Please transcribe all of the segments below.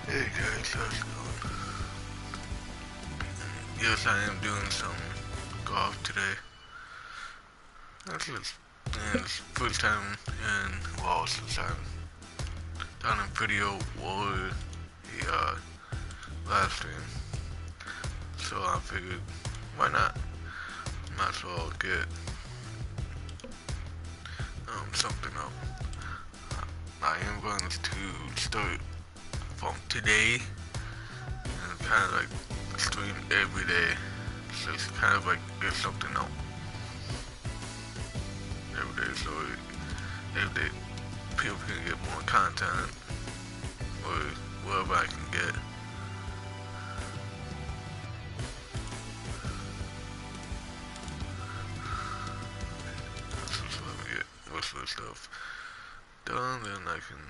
Hey guys, how's it going? Yes, I am doing some golf today. That's just, it's first time in well since I've done a video or the live stream. So I figured, why not? Might as well get something up. I am going to start from today and kind of like stream every day, so it's kind of like get something out every day, so every day people can get more content or whatever I can get. So let me get most of the stuff done, then I can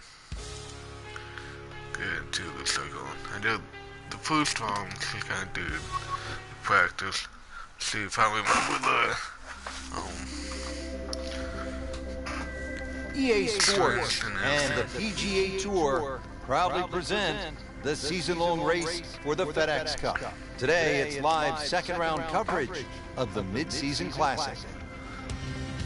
get into the circle. I did the first round, just kind of did the practice, see if I remember the EA Sports and the PGA Tour proudly present the season-long race for the FedEx Cup. Today, it's live second-round coverage of the Mid-Season Classic.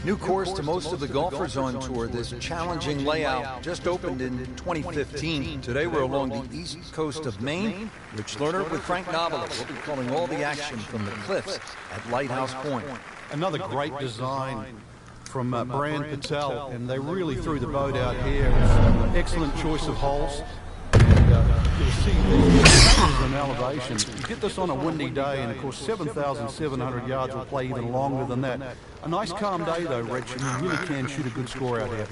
New course to most of the golfers on tour, this challenging layout just opened in 2015. Today we're along the east coast of Maine. Rich Lerner with Frank Novelis. We'll be calling all the action from the cliffs at Lighthouse Point. Another great design from Brian Patel, and they really threw the boat out here. Excellent choice of holes. You'll see the an elevation. You get this on a windy day, and of course 7,700 yards will play even longer than that. A nice calm day though, Rich, and you really can shoot a good score out here.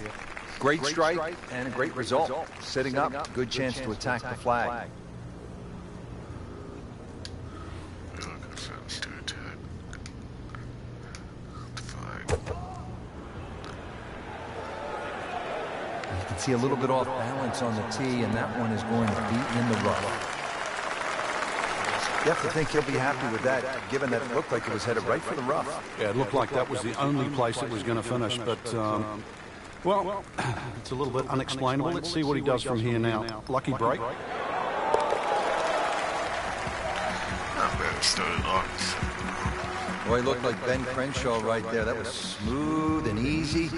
Great strike and a great result. Sitting up, good chance to attack the flag. You can see a little bit off balance on the tee, and that one is going to be in the rough. You have to think he'll be happy with that, given that it looked like it was headed right for the rough. Yeah, it looked like that was the only place it was going to finish, but, well, it's a little bit unexplainable. Let's see what he does from here now. Lucky break. Boy, he looked like Ben Crenshaw right there. That was smooth and easy,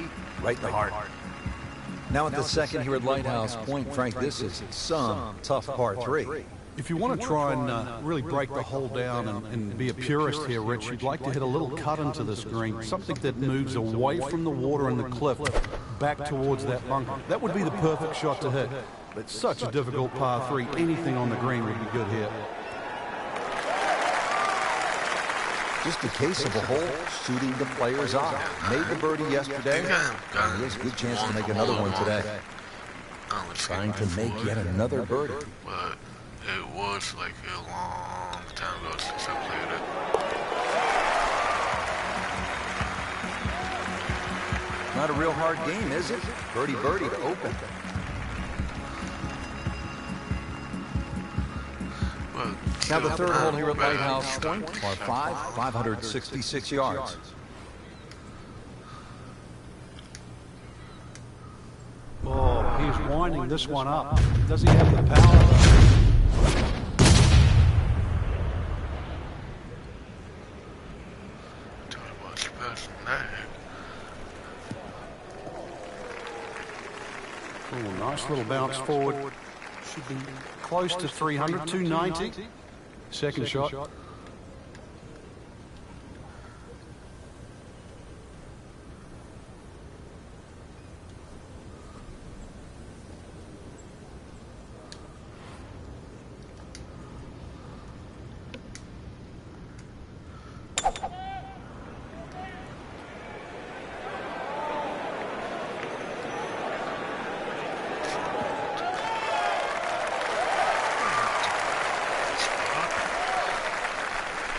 right in the heart. Now at the second here at Lighthouse Point, Frank, this is some tough par three. If you want to try and really break the hole down and be a purist here, Rich, you'd like to hit a little cut into this green, something that moves away from the water and the cliff back towards that bunker. That would be the perfect shot to hit. But it's such a difficult par three. Anything on the green would be good here. Just a case of a hole suiting the player's eye. Made the birdie yesterday, and he has a good chance to make another one today. Trying to make yet another birdie. But it was like a long time ago since I played it. Not a real hard game, is it? Birdie to open. Now the third hole here at Lighthouse Point, par 5, 566 yards. Oh, he's winding this one up. Does he have the power? Oh, nice little bounce forward. Should be close to 300, 290. Second shot.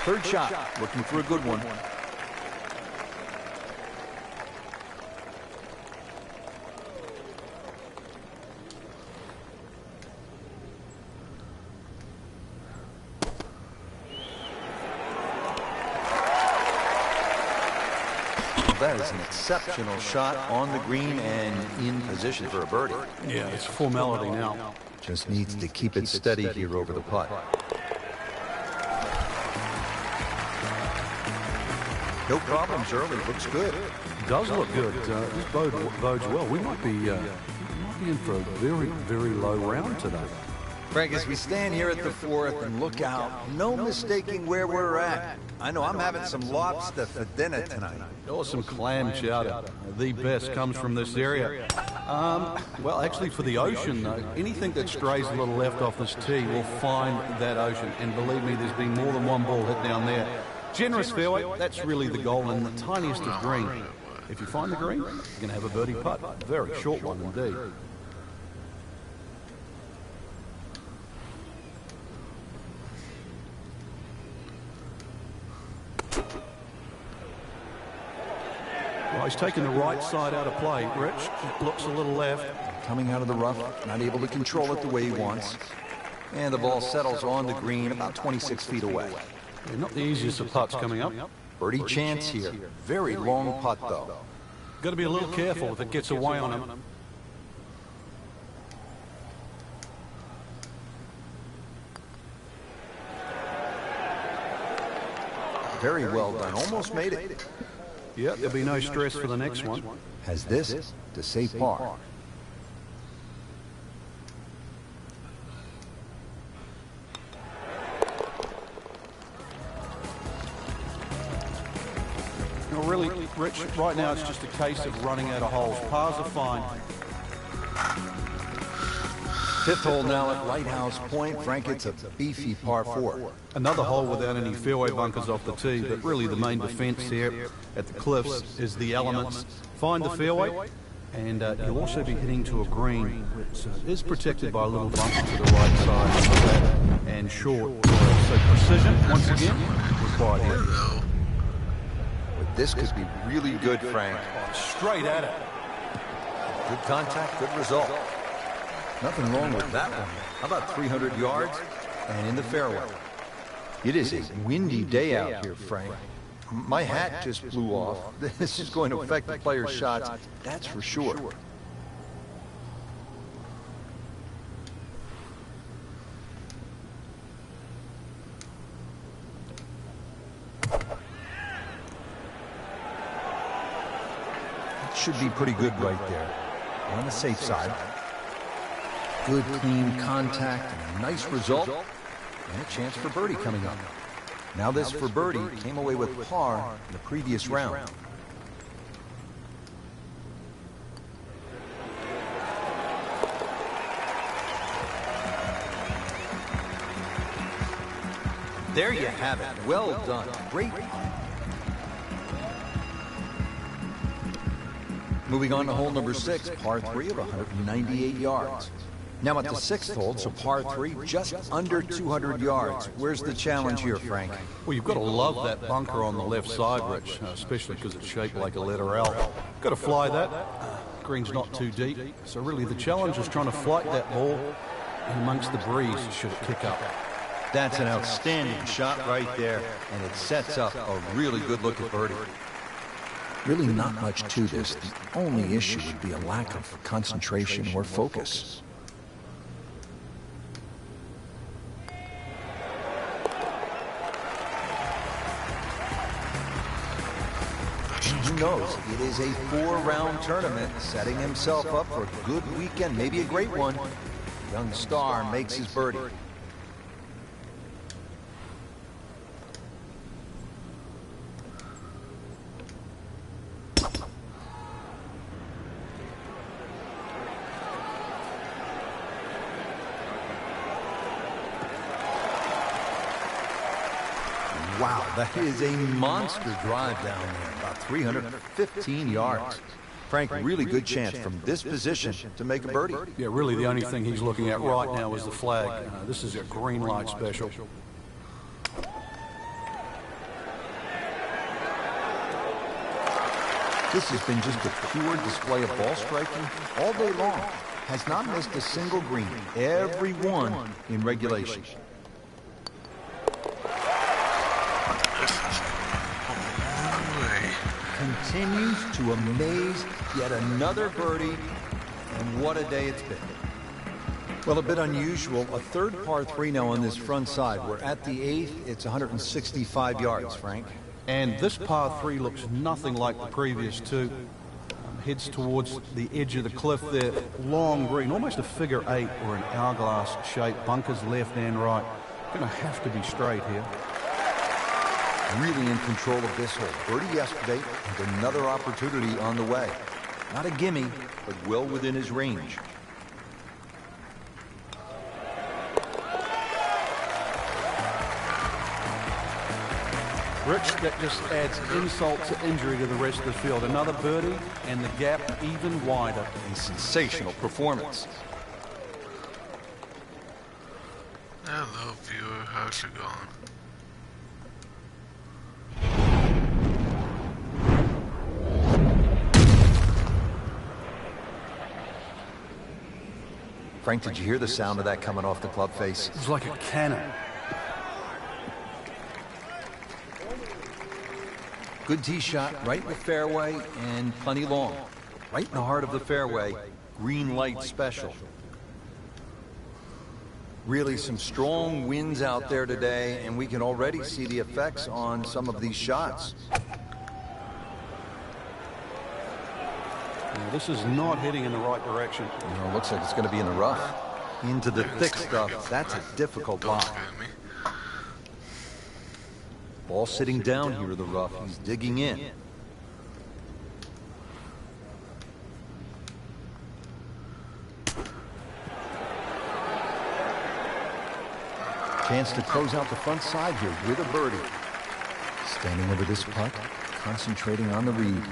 Third shot, looking for a good one. That is an exceptional shot on the green and in position for a birdie. Yeah, it's formality now. Just needs to keep it steady here over the putt. No problems early. Looks good. Does look good. This bodes well. We might be in for a very, very low round today. Frank, as we stand here at the fourth and look out, no mistaking where we're at. I know I'm having some lobster for dinner tonight. Or some clam chowder. The best comes from this area. Well, actually, for the ocean, though, anything that strays a little left off this tee will find that ocean. And believe me, there's been more than one ball hit down there. Generous fairway, that's really the goal, and the tiniest of green. If you find the green, you're going to have a birdie putt. Very short one indeed. Well, he's taking the right side out of play, Rich. It looks a little left. Coming out of the rough, not able to control it the way he wants. And the ball settles on the green about 26 feet away. Yeah, not the easiest of putts coming up. Birdie chance here. Very long putt, though. Got to be a little careful if it gets away on him. Very well done. Almost made it. Yeah, there'll be no stress for the next one. Has this to save par. No, really, Rich, right now it's just a case of running out of holes. Pars are fine. Fifth hole now at Lighthouse Point. Frank, it's a beefy par 4. Another hole without any fairway bunkers off the tee, but really the main defence here at the cliffs is the elements. Find the fairway, and you'll also be hitting to a green, which is protected by a little bunker to the right side, and short. So precision, once again, required here. But this could be really good, Frank. Straight at it. Good contact, good result. Nothing wrong with that one. How about 300 yards and in the fairway? It is a windy day out here, Frank. My hat just blew off. This is going to affect the players' shots, that's for sure. That should be pretty good right there. On the safe side. Good, clean contact, and a nice result, and a chance for birdie coming up. Now this for birdie came away with par in the previous round. There you have it. Well done. Great. Moving on to hole number 6, par 3 of 198 yards. Now at the 6th hole, so par 3, just under 200 yards. Where's the challenge here, Frank? Well, you've got to love that bunker on the left side, Rich, especially because it's shaped like a letter L. Got to fly that. Green's not too deep, so really the challenge is trying to flight that ball in amongst the breeze should it kick up. That's an outstanding shot right there, and it sets up a really good look at birdie. Really not much to this. The only issue would be a lack of concentration or focus. Who knows? It is a 4-round tournament, setting himself up for a good weekend, maybe a great one. Young star makes his birdie. Wow, that is a monster drive down there, about 315 yards. Frank, really good chance from this position to make a birdie. Yeah, really the only thing he's looking at right now is the flag. This is a green light special. This has been just a pure display of ball striking all day long. Has not missed a single green, every one in regulation. Continues to amaze, yet another birdie, and what a day it's been. Well, a bit unusual. A third par 3 now on this front side. We're at the 8th. It's 165 yards, Frank. And this par 3 looks nothing like the previous two. Heads towards the edge of the cliff there. Long green, almost a figure 8 or an hourglass shape. Bunkers left and right. Going to have to be straight here. Really in control of this hole. Birdie yesterday and another opportunity on the way. Not a gimme, but well within his range. Rich, that just adds insult to injury to the rest of the field. Another birdie, and the gap even wider. A sensational performance. Hello, viewer. How's it going? Frank, did you hear the sound of that coming off the club face? It was like a cannon. Good tee shot, right in the fairway, and plenty long. Right in the heart of the fairway, green light special. Really some strong winds out there today, and we can already see the effects on some of these shots. Now, this is not heading in the right direction. You know, it looks like it's going to be in the rough. Into the thick stuff. That's a difficult Don't lie. scare me. Ball sitting down here in the rough. He's digging in. Chance to close out the front side here with a birdie. Standing over this putt, concentrating on the read.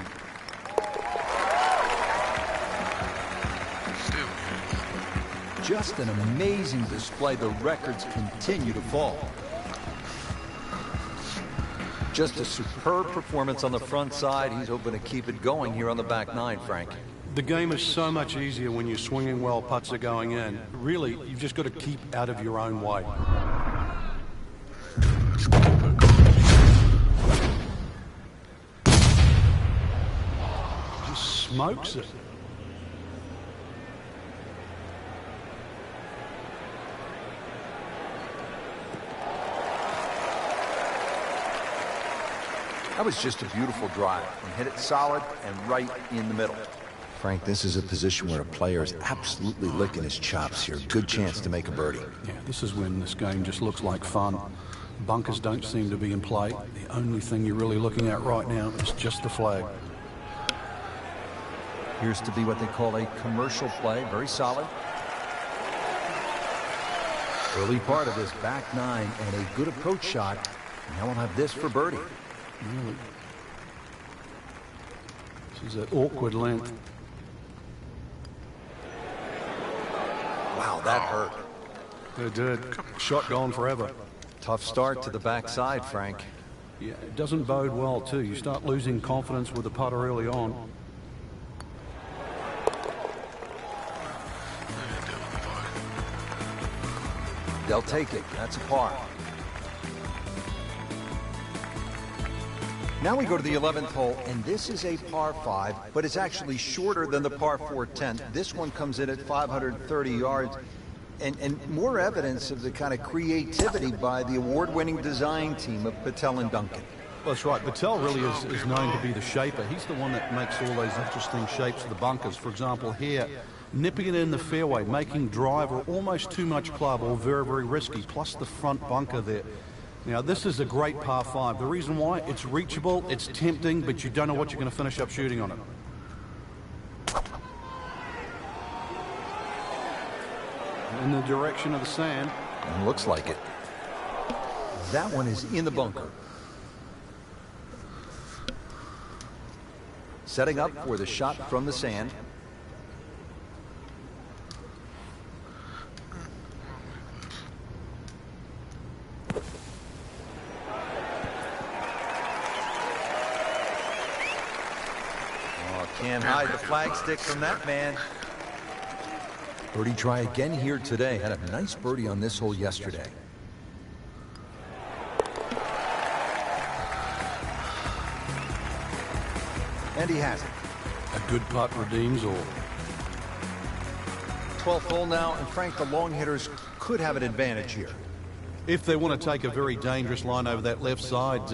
Just an amazing display. The records continue to fall. Just a superb performance on the front side. He's hoping to keep it going here on the back nine, Frank. The game is so much easier when you're swinging well, putts are going in. Really, you've just got to keep out of your own way. Just smokes it. That was just a beautiful drive and hit it solid and right in the middle. Frank, this is a position where a player is absolutely licking his chops here. Good chance to make a birdie. Yeah, this is when this game just looks like fun. Bunkers don't seem to be in play. The only thing you're really looking at right now is just the flag. Appears to be what they call a commercial play. Very solid. Early part of this back nine and a good approach shot. Now we'll have this for birdie. Really. This is an awkward length. Wow, that hurt. It did. Shot gone forever. Tough start to the backside, Frank. Yeah, it doesn't bode well, too. You start losing confidence with the putter early on. They'll take it. That's a par. Now we go to the 11th hole, and this is a par 5, but it's actually shorter than the par 4 10th. This one comes in at 530 yards, and more evidence of the kind of creativity by the award-winning design team of Patel and Duncan. Well, that's right. Patel really is known to be the shaper. He's the one that makes all those interesting shapes of the bunkers. For example, here, nipping it in the fairway, making drive or almost too much club, or very, very risky, plus the front bunker there. Now, this is a great par 5. The reason why, it's reachable, it's tempting, but you don't know what you're going to finish up shooting on it. In the direction of the sand. And looks like it. That one is in the bunker. Setting up for the shot from the sand. Can't hide the flagstick from that man. Birdie try again here today. Had a nice birdie on this hole yesterday. And he has it. A good putt redeems all. 12th hole now, and Frank, the long hitters could have an advantage here. If they want to take a very dangerous line over that left side,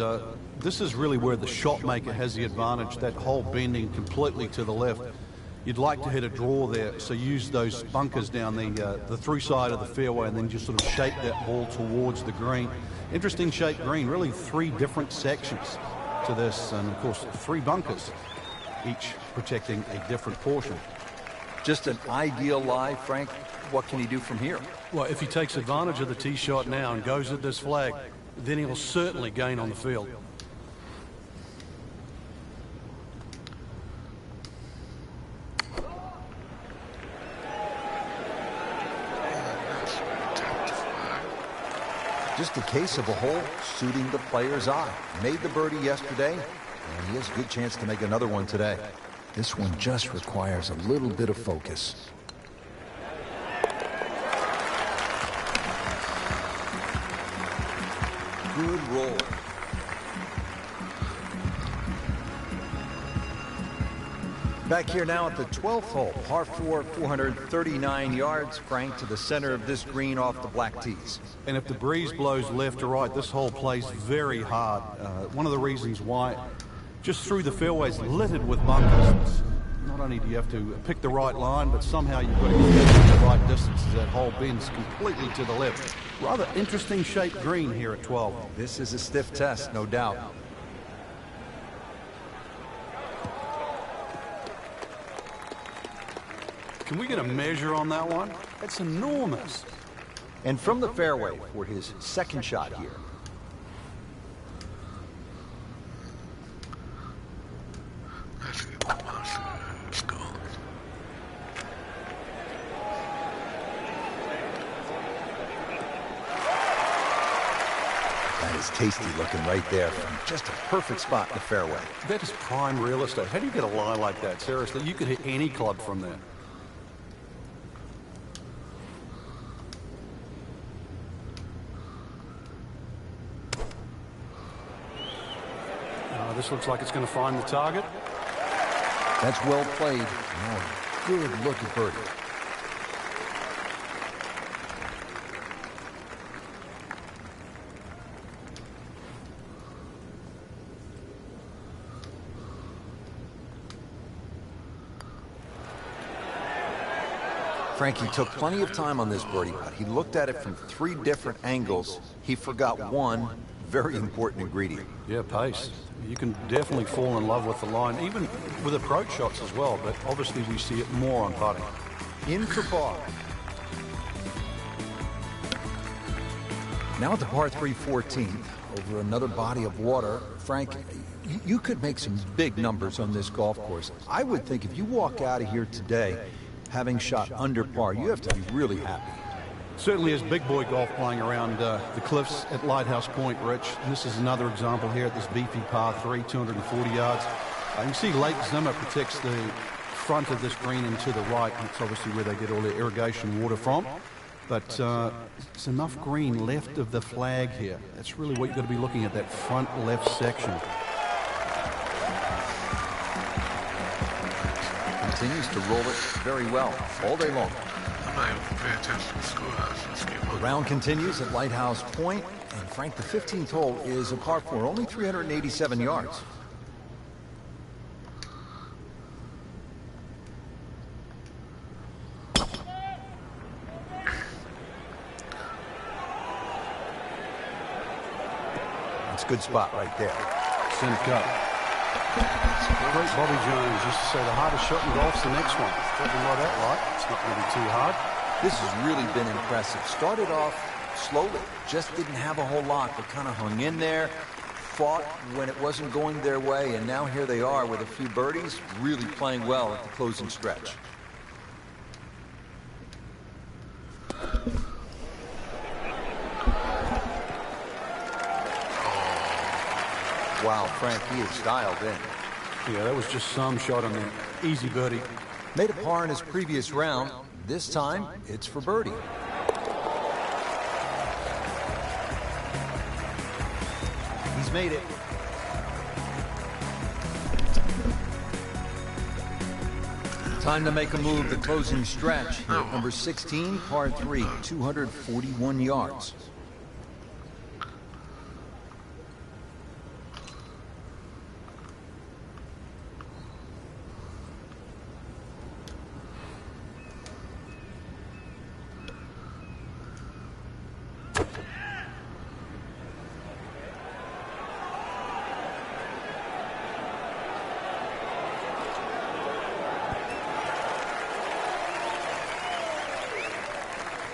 this is really where the shot maker has the advantage, that hole bending completely to the left. You'd like to hit a draw there, so use those bunkers down the through side of the fairway and then just sort of shape that ball towards the green. Interesting shaped green, really 3 different sections to this, and of course 3 bunkers, each protecting a different portion. Just an ideal lie, Frank. What can he do from here? Well, if he takes advantage of the tee shot now and goes at this flag, then he'll certainly gain on the field. Just a case of a hole suiting the player's eye. Made the birdie yesterday, and he has a good chance to make another one today. This one just requires a little bit of focus. Good roll. Back here now at the 12th hole, par 4, 439 yards, Frank, to the center of this green off the black tees. And if the breeze blows left to right, this hole plays very hard. One of the reasons why, just through the fairways littered with bunkers. Not only do you have to pick the right line, but somehow you've got to get the right distance as that hole bends completely to the left. Rather interesting shaped green here at 12. This is a stiff test, no doubt. Can we get a measure on that one? That's enormous. And from the fairway for his second shot here. Let's go. That is tasty looking right there from just a perfect spot in the fairway. That is prime real estate. How do you get a lie like that? Seriously, you could hit any club from there. This looks like it's going to find the target. That's well played. Now a good look at birdie. Frankie took plenty of time on this birdie putt. He looked at it from 3 different angles. He forgot one very important ingredient. Yeah, pace. You can definitely fall in love with the line, even with approach shots as well, but obviously we see it more on putting. In for par. Now at the par 3 14th, over another body of water. Frank, you could make some big numbers on this golf course. I would think if you walk out of here today having shot under par, you have to be really happy. Certainly is big boy golf playing around the cliffs at Lighthouse Point, Rich. And this is another example here at this beefy par 3, 240 yards. You can see Lake Zimmer protects the front of this green and to the right. It's obviously where they get all their irrigation water from. But it's enough green left of the flag here. That's really what you've got to be looking at, that front left section. Continues to roll it very well all day long. The round continues at Lighthouse Point, and Frank, the 15th hole is a par 4, only 387 yards. That's a good spot right there. Center cut. Great Bobby Jones used to say the hardest shot in golf's the next one. Something like that, right? It's not going to be too hard. This has really been impressive. Started off slowly, just didn't have a whole lot, but kind of hung in there, fought when it wasn't going their way, and now here they are with a few birdies, really playing well at the closing stretch. Wow, Frank, he is dialed in. Yeah, that was just some shot on the easy birdie. Made a par in his previous round. This time, it's for birdie. He's made it. Time to make a move, the closing stretch. Here at number 16, par 3, 241 yards.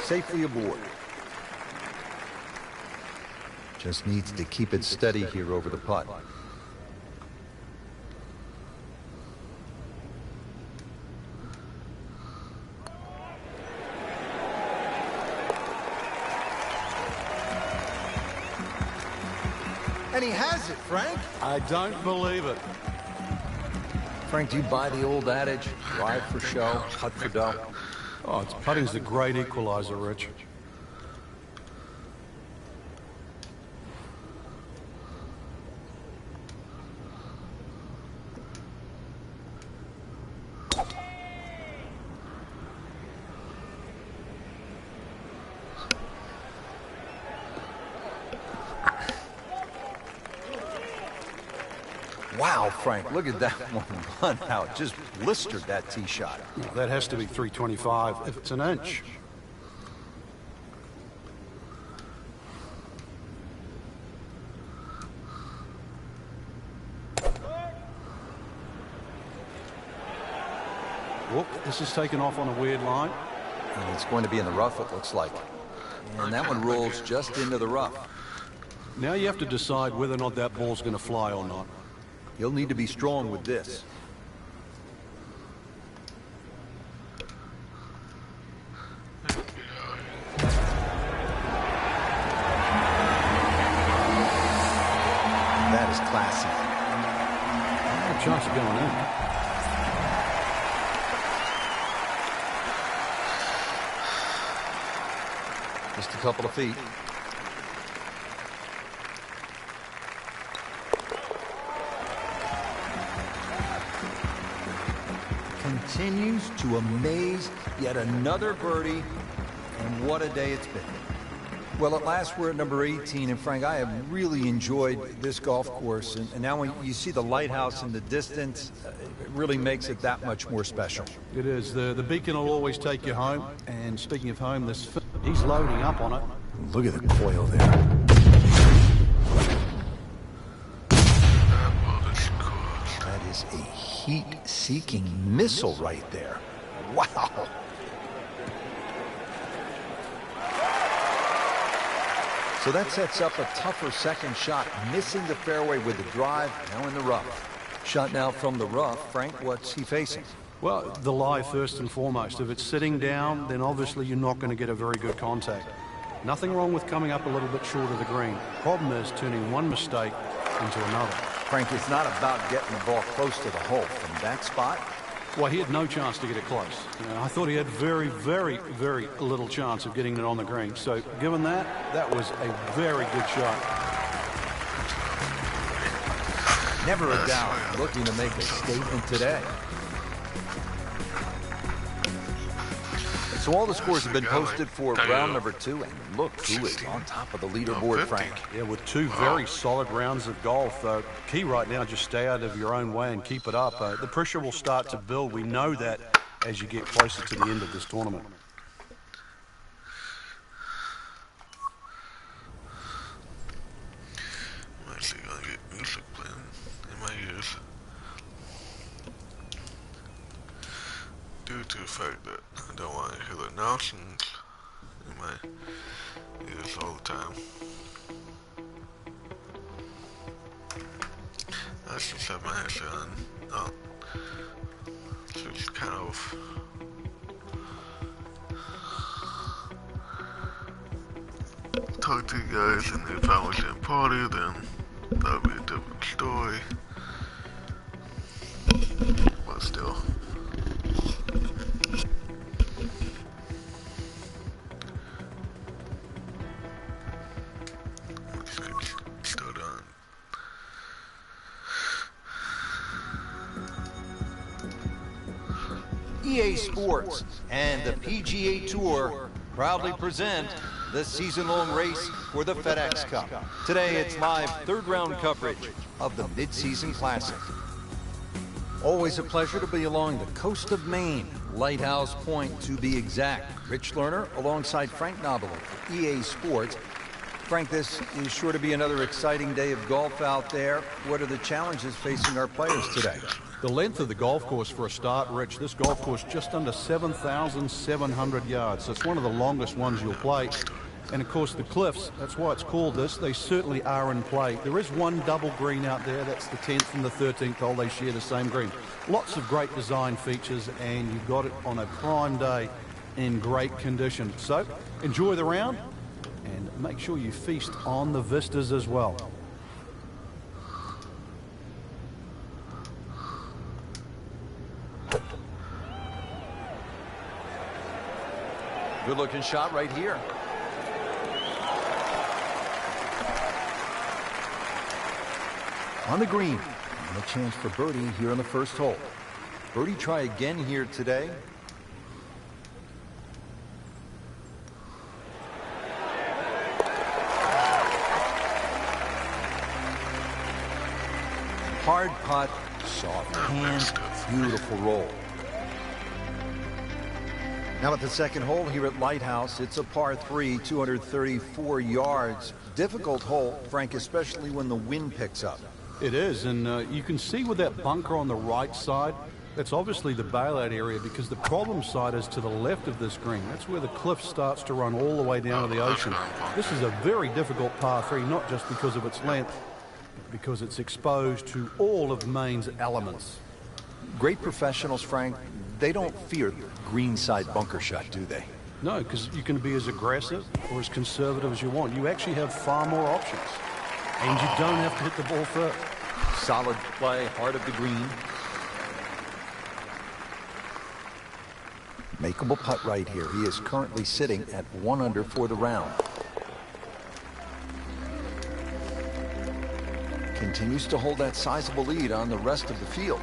Safely aboard. Just needs to keep it steady here over the putt. And he has it, Frank. I don't believe it. Frank, do you buy the old adage, drive for show, putt for dough? Oh, putting's the great equalizer, Rich. Wow, Frank, look at that one run out. Just blistered that tee shot. That has to be 325 if it's an inch. Whoop, this is taken off on a weird line. And it's going to be in the rough, it looks like. And that one rolls just into the rough. Now you have to decide whether or not that ball's going to fly or not. He'll need to be strong with this. That is classy. No chance of going in. Just a couple of feet. Continues to amaze. Yet another birdie, and what a day it's been. Well, at last we're at number 18, and Frank, I have really enjoyed this golf course, and now when you see the lighthouse in the distance, it really makes it that much more special. It is. The beacon will always take you home, and speaking of home, he's loading up on it. Look at the coil there. That is a heat-seeking missile right there. Wow. So that sets up a tougher second shot, missing the fairway with the drive, now in the rough. Shot now from the rough. Frank, what's he facing? Well, the lie first and foremost. If it's sitting down, then obviously you're not going to get a very good contact. Nothing wrong with coming up a little bit short of the green. Problem is turning one mistake into another. Frank, it's not about getting the ball close to the hole. From that spot, well, he had no chance to get it close. I thought he had very, very, very little chance of getting it on the green. So given that, that was a very good shot. Never a doubt, looking to make a statement today. So all the scores have been posted for round number 2, and look who is on top of the leaderboard, Frank. Yeah, with 2 very solid rounds of golf. Key right now, just stay out of your own way and keep it up. The pressure will start to build. We know that as you get closer to the end of this tournament. I'm actually gonna get music playing in my ears. Due to the fact that I don't want to hear the announcements in my ears all the time. I just have my headset on. So it's kind of talk to you guys, and if I was in a party, then that would be a different story. But still. EA Sports and the PGA Tour proudly present the season-long race for the FedEx Cup. Today, it's live third-round coverage of the Mid-Season Classic. Always a pleasure to be along the coast of Maine, Lighthouse Point to be exact. Rich Lerner alongside Frank Nobile for EA Sports. Frank, this is sure to be another exciting day of golf out there. What are the challenges facing our players today? The length of the golf course for a start, Rich. This golf course just under 7,700 yards. So it's one of the longest ones you'll play. And of course the cliffs, that's why it's called this, they certainly are in play. There is one double green out there, that's the 10th and the 13th hole, they share the same green. Lots of great design features, and you've got it on a prime day in great condition. So enjoy the round and make sure you feast on the vistas as well. Good looking shot right here. On the green, and a chance for birdie here on the first hole. Birdie try again here today. Hard putt, soft hand, beautiful roll. Now at the second hole here at Lighthouse, it's a par 3, 234 yards. Difficult hole, Frank, especially when the wind picks up. It is, and you can see with that bunker on the right side, that's obviously the bailout area, because the problem side is to the left of this green. That's where the cliff starts to run all the way down to the ocean. This is a very difficult par 3, not just because of its length, but because it's exposed to all of Maine's elements. Great professionals, Frank, they don't fear the green side bunker shot, do they? No, because you can be as aggressive or as conservative as you want. You actually have far more options, and you don't have to hit the ball first. Solid play, heart of the green. Makeable putt right here. He is currently sitting at 1 under for the round. Continues to hold that sizable lead on the rest of the field.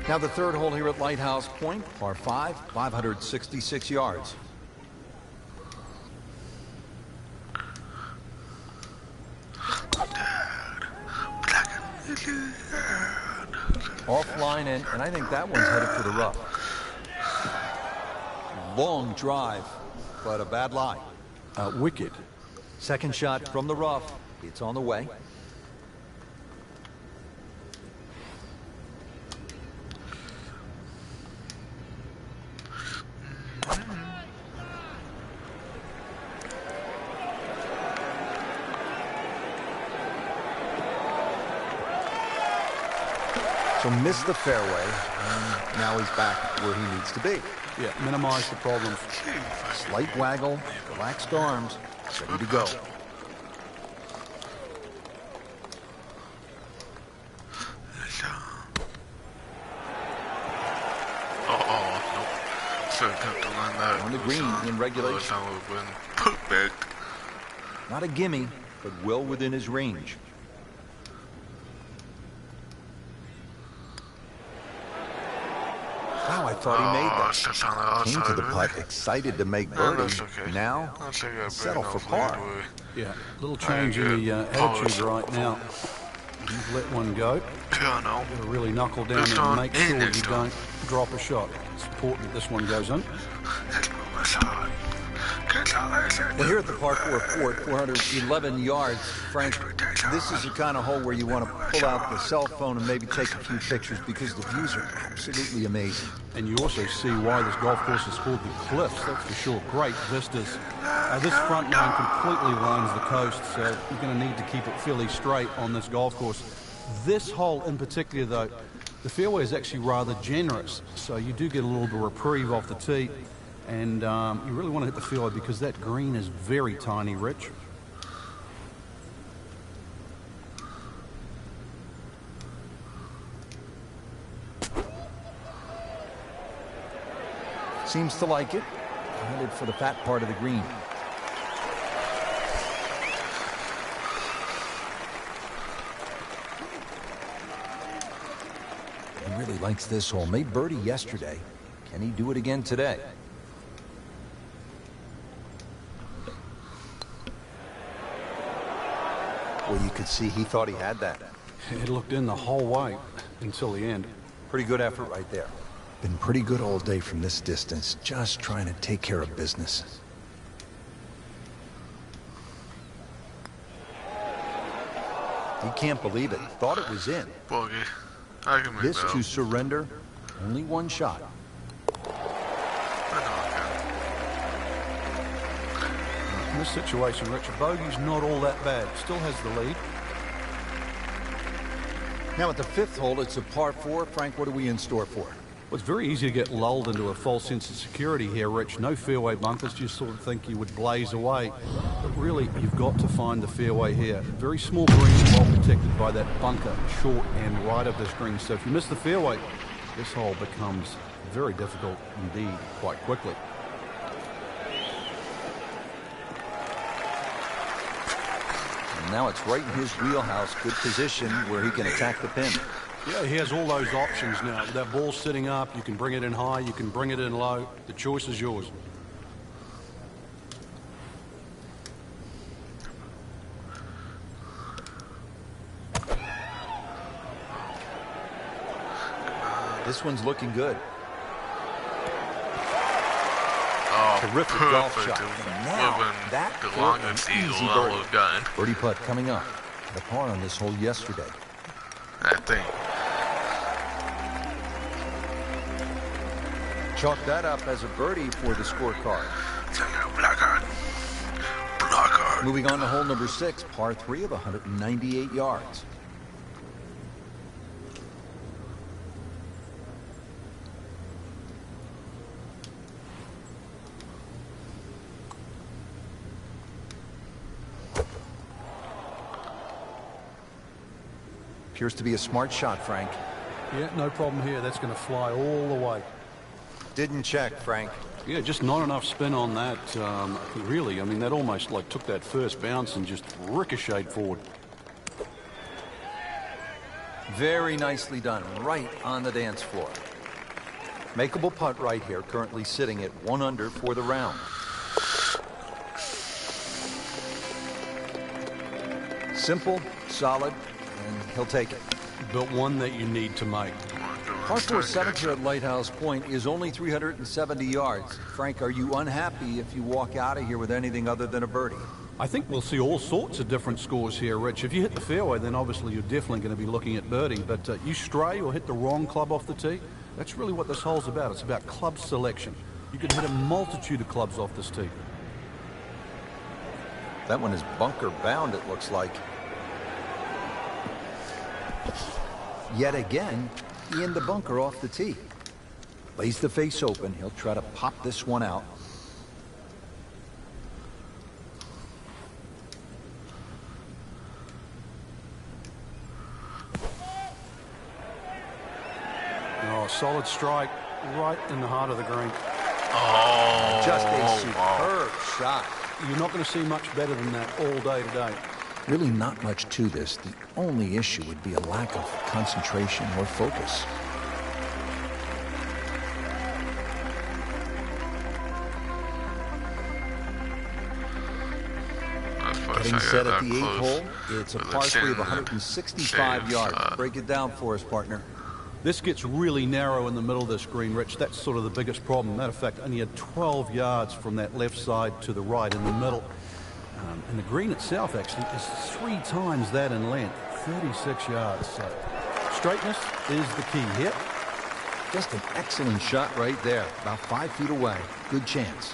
Now the third hole here at Lighthouse Point, par 5, 566 yards. Offline, and I think that one's headed for the rough. Long drive, but a bad lie. Wicked. Second shot from the rough. It's on the way. So missed the fairway, and now he's back where he needs to be. Yeah, minimize the problems. Slight waggle, relaxed arms, ready to go. On the green in regulation. Not a gimme, but well within his range. Wow, I thought he made that. Came to the putt, excited to make birdie. Now, settle for par. Yeah, a little change in the attitude right now. You've let one go. Yeah, I know. You've got to really knuckle down and make sure you don't drop a shot. It's important this one goes in. Well, here at the par 4 fort, 411 yards, Frank, this is the kind of hole where you want to pull out the cell phone and maybe take a few pictures, because the views are absolutely amazing. And you also see why this golf course is called the Cliffs, that's for sure. Great vistas. This front nine completely lines the coast, so you're going to need to keep it fairly straight on this golf course. This hole in particular, though, the fairway is actually rather generous, so you do get a little bit of reprieve off the tee. And you really want to hit the fairway because that green is very tiny, Rich. Seems to like it. Headed for the fat part of the green. He really likes this hole. Made birdie yesterday. Can he do it again today? Well, you could see he thought he had that. It looked in the whole way until the end. Pretty good effort right there. Been pretty good all day from this distance, just trying to take care of business. He can't believe it. Thought it was in. Bogey. I can make This that to up. surrender, only one shot. I know I In this situation, Richard, bogey's not all that bad. Still has the lead. Now at the 5th hole, it's a par 4. Frank, what are we in store for? Well, it's very easy to get lulled into a false sense of security here, Rich. No fairway bunkers, you sort of think you would blaze away. But really, you've got to find the fairway here. Very small green, well protected by that bunker, short and right of this green. So if you miss the fairway, this hole becomes very difficult indeed quite quickly. And now it's right in his wheelhouse. Good position where he can attack the pin. Yeah, he has all those options now. That ball's sitting up, you can bring it in high, you can bring it in low. The choice is yours. This one's looking good. Oh, Terrific golf shot. And now, that the for longest an eagle easy I would birdie. have gotten. Birdie putt coming up. The par on this hole yesterday. That thing. Chalk that up as a birdie for the scorecard. Black card. Black card. Moving on to hole number 6, par 3 of 198 yards. Appears to be a smart shot, Frank. Yeah, no problem here. That's going to fly all the way. Didn't check, Frank. Yeah, just not enough spin on that. Really, I mean, that almost like took that first bounce and just ricocheted forward. Very nicely done, right on the dance floor. Makeable putt right here, currently sitting at 1 under for the round. Simple, solid, and he'll take it. But one that you need to make. Par 4 seventh here at Lighthouse Point is only 370 yards. Frank, are you unhappy if you walk out of here with anything other than a birdie? I think we'll see all sorts of different scores here, Rich. If you hit the fairway, then obviously you're definitely going to be looking at birdie. But you stray or hit the wrong club off the tee, that's really what this hole's about. It's about club selection. You can hit a multitude of clubs off this tee. That one is bunker bound, it looks like. Yet again, in the bunker off the tee. Lays the face open. He'll try to pop this one out. Oh, solid strike right in the heart of the green. Oh, Just a wow. superb shot. You're not going to see much better than that all day today. Really not much to this. The only issue would be a lack of concentration or focus. Getting set at the 8th hole, it's a par 3 of 165 yards. Break it down for us, partner. This gets really narrow in the middle of this green, Rich. That's sort of the biggest problem. Matter of fact, only had 12 yards from that left side to the right in the middle. And the green itself actually is 3 times that in length, 36 yards. So straightness is the key here. Just an excellent shot right there, about 5 feet away. Good chance.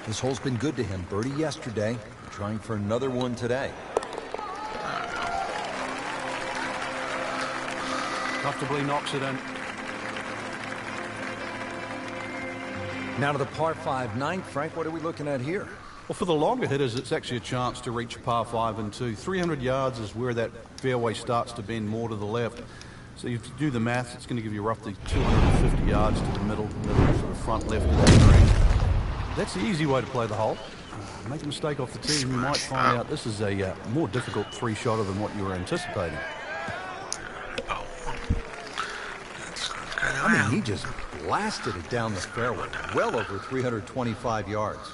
This hole's been good to him. Birdie yesterday, trying for another one today. Comfortably knocks it in. Now to the par 5 9th. Frank, what are we looking at here? Well, for the longer hitters, it's actually a chance to reach par 5 and 2. 300 yards is where that fairway starts to bend more to the left. So if you do the maths, it's going to give you roughly 250 yards to the middle sort of front left of that green. That's the easy way to play the hole. Make a mistake off the tee, and you might find out this is a more difficult 3-shotter than what you were anticipating. Oh. Let's get I mean, he just blasted it down the fairway, well over 325 yards.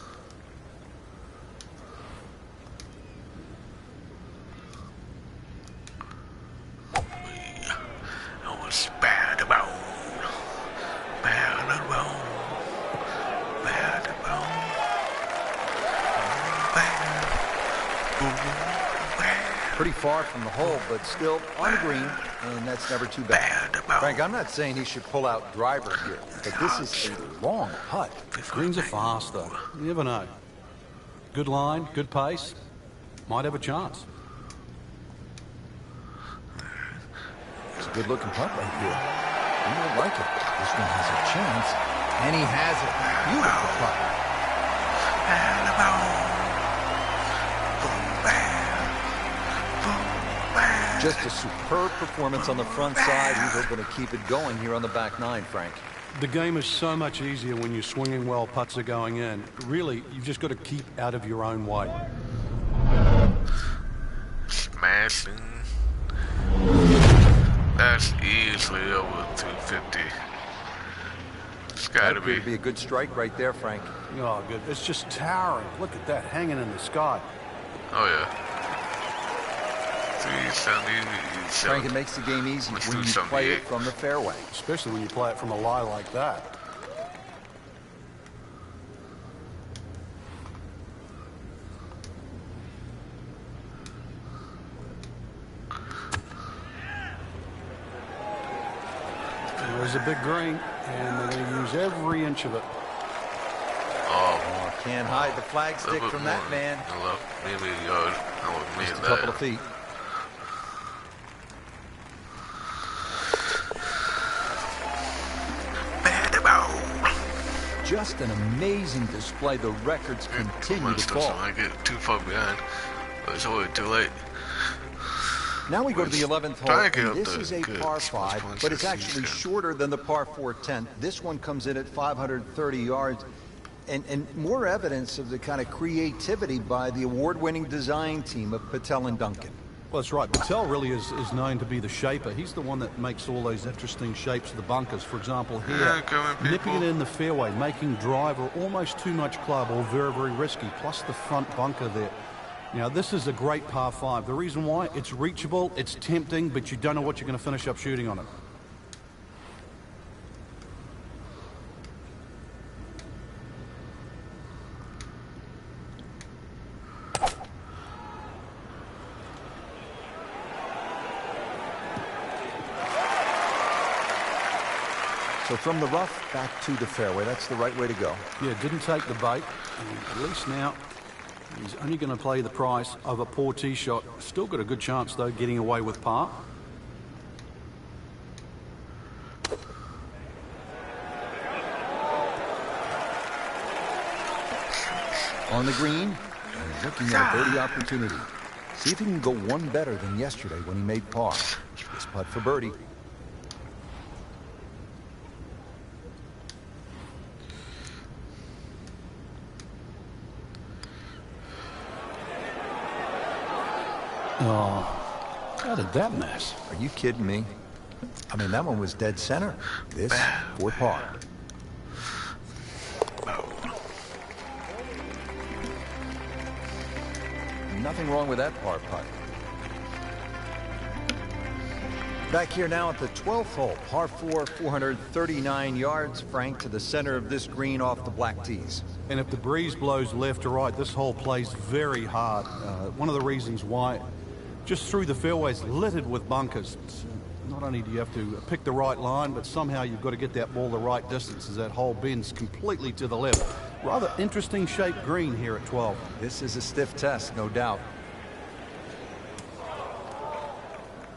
Pretty far from the hole, but still on the green, and that's never too bad. Frank, I'm not saying he should pull out driver here, but this is a long putt. Greens are fast, though. You never know. Good line, good pace. Might have a chance. It's a good-looking putt right here. You don't like it. This one has a chance, and he has it. Beautiful putt. Just a superb performance on the front side. He's hoping to keep it going here on the back nine, Frank. The game is so much easier when you're swinging well, putts are going in. Really, you've just got to keep out of your own way. Smashing. That's easily over 250. It's gotta That could be a good strike right there, Frank. Oh, good. It's just towering. Look at that, hanging in the sky. Oh, yeah. 370. Frank, it makes the game easy when you play it from the fairway. Especially when you play it from a lie like that. There's a big green, and they're going to use every inch of it. Oh, can't hide the flag stick from that man. Maybe a yard. Just a couple of feet. Just an amazing display. The records continue to fall. I get too far behind, but it's always too late. Now we go to the 11th hole, and this is a par 5, but it's actually shorter than the par 4 10th. This one comes in at 530 yards, and more evidence of the kind of creativity by the award-winning design team of Patel and Duncan. Well, that's right. Patel really is known to be the shaper. He's the one that makes all those interesting shapes of the bunkers. For example, here, nipping it in the fairway, making driver almost too much club or very, very risky, plus the front bunker there. Now, this is a great par 5. The reason why, it's reachable, it's tempting, but you don't know what you're going to finish up shooting on it. So from the rough back to the fairway, that's the right way to go. Yeah, didn't take the bait. And at least now he's only going to play the price of a poor tee shot. Still got a good chance, though, getting away with par. On the green, and he's looking at a birdie opportunity. See if he can go one better than yesterday when he made par. This putt for birdie. Oh, how did that miss? Are you kidding me? I mean, that one was dead center. This for par. Nothing wrong with that par putt. Back here now at the 12th hole, par 4, 439 yards, Frank, to the center of this green off the black tees. And if the breeze blows left or right, this hole plays very hard. One of the reasons why, just through the fairways littered with bunkers. Not only do you have to pick the right line, but somehow you've got to get that ball the right distance as that hole bends completely to the left. Rather interesting shaped green here at 12. This is a stiff test, no doubt.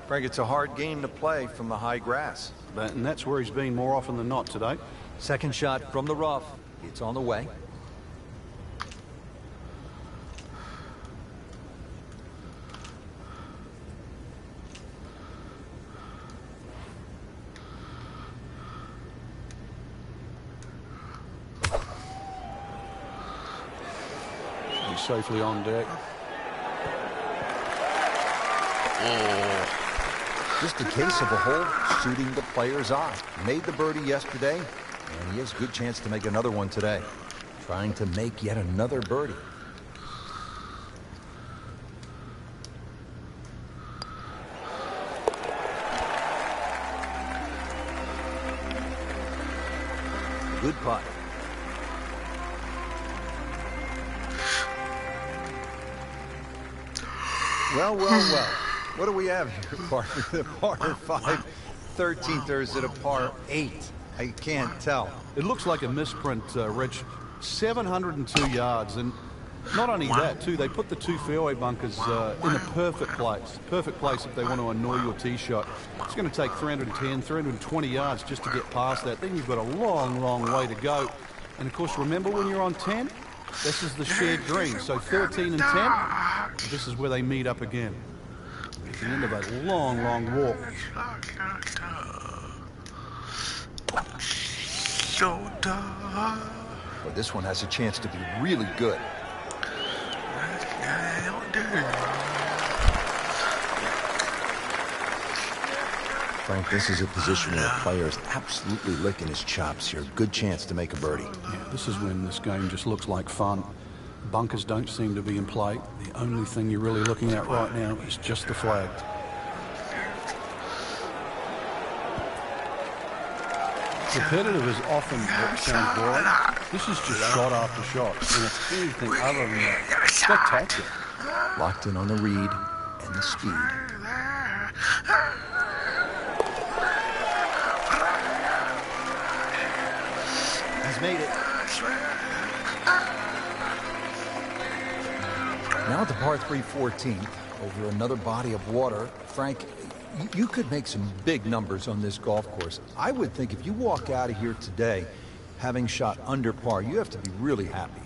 Frank, it's a hard game to play from the high grass. And that's where he's been more often than not today. Second shot from the rough. It's on the way. Safely on deck. Oh. Just a case of a hole suiting the player's eye. Made the birdie yesterday, and he has a good chance to make another one today. Trying to make yet another birdie. Good putt. Well, well, well. What do we have here, partner? The par 5, 13th, or is it a par 8? I can't tell. It looks like a misprint, Rich. 702 yards, and not only that, too, they put the two fairway bunkers in a perfect place. Perfect place if they want to annoy your tee shot. It's going to take 310, 320 yards just to get past that. Then you've got a long, long way to go. And, of course, remember when you're on 10? This is the shared green. So 13 and 10, this is where they meet up again. At the end of a long, long walk. Well, this one has a chance to be really good. Frank, this is a position where the player is absolutely licking his chops here. Good chance to make a birdie. Yeah, this is when this game just looks like fun. Bunkers don't seem to be in play. The only thing you're really looking at right now is just the flag. Repetitive is often what sounds boring. This is just shot after shot, and it's anything other than that. Spectacular. Locked in on the read and the speed. He's made it. Now at the par 3 14th, over another body of water. Frank, you could make some big numbers on this golf course. I would think if you walk out of here today having shot under par, you have to be really happy.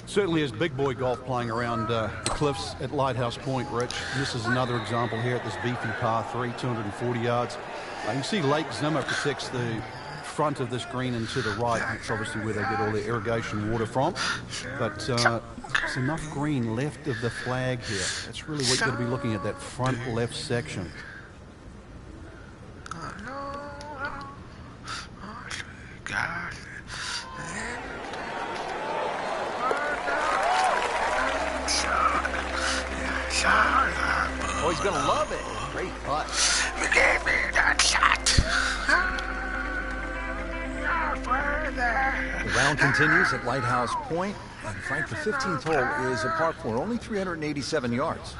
Certainly is big boy golf playing around the cliffs at Lighthouse Point, Rich. And this is another example here at this beefy par 3, 240 yards. You can see Lake Zimmer protects the front of this green and to the right. That's obviously where they get all their irrigation water from. But there's enough green left of the flag here. That's really what you've got to be looking at, that front left section. Oh, he's going to love it. Great putt. You gave me that shot. The round continues at Lighthouse Point. And Frank, the 15th hole is a par 4, only 387 yards.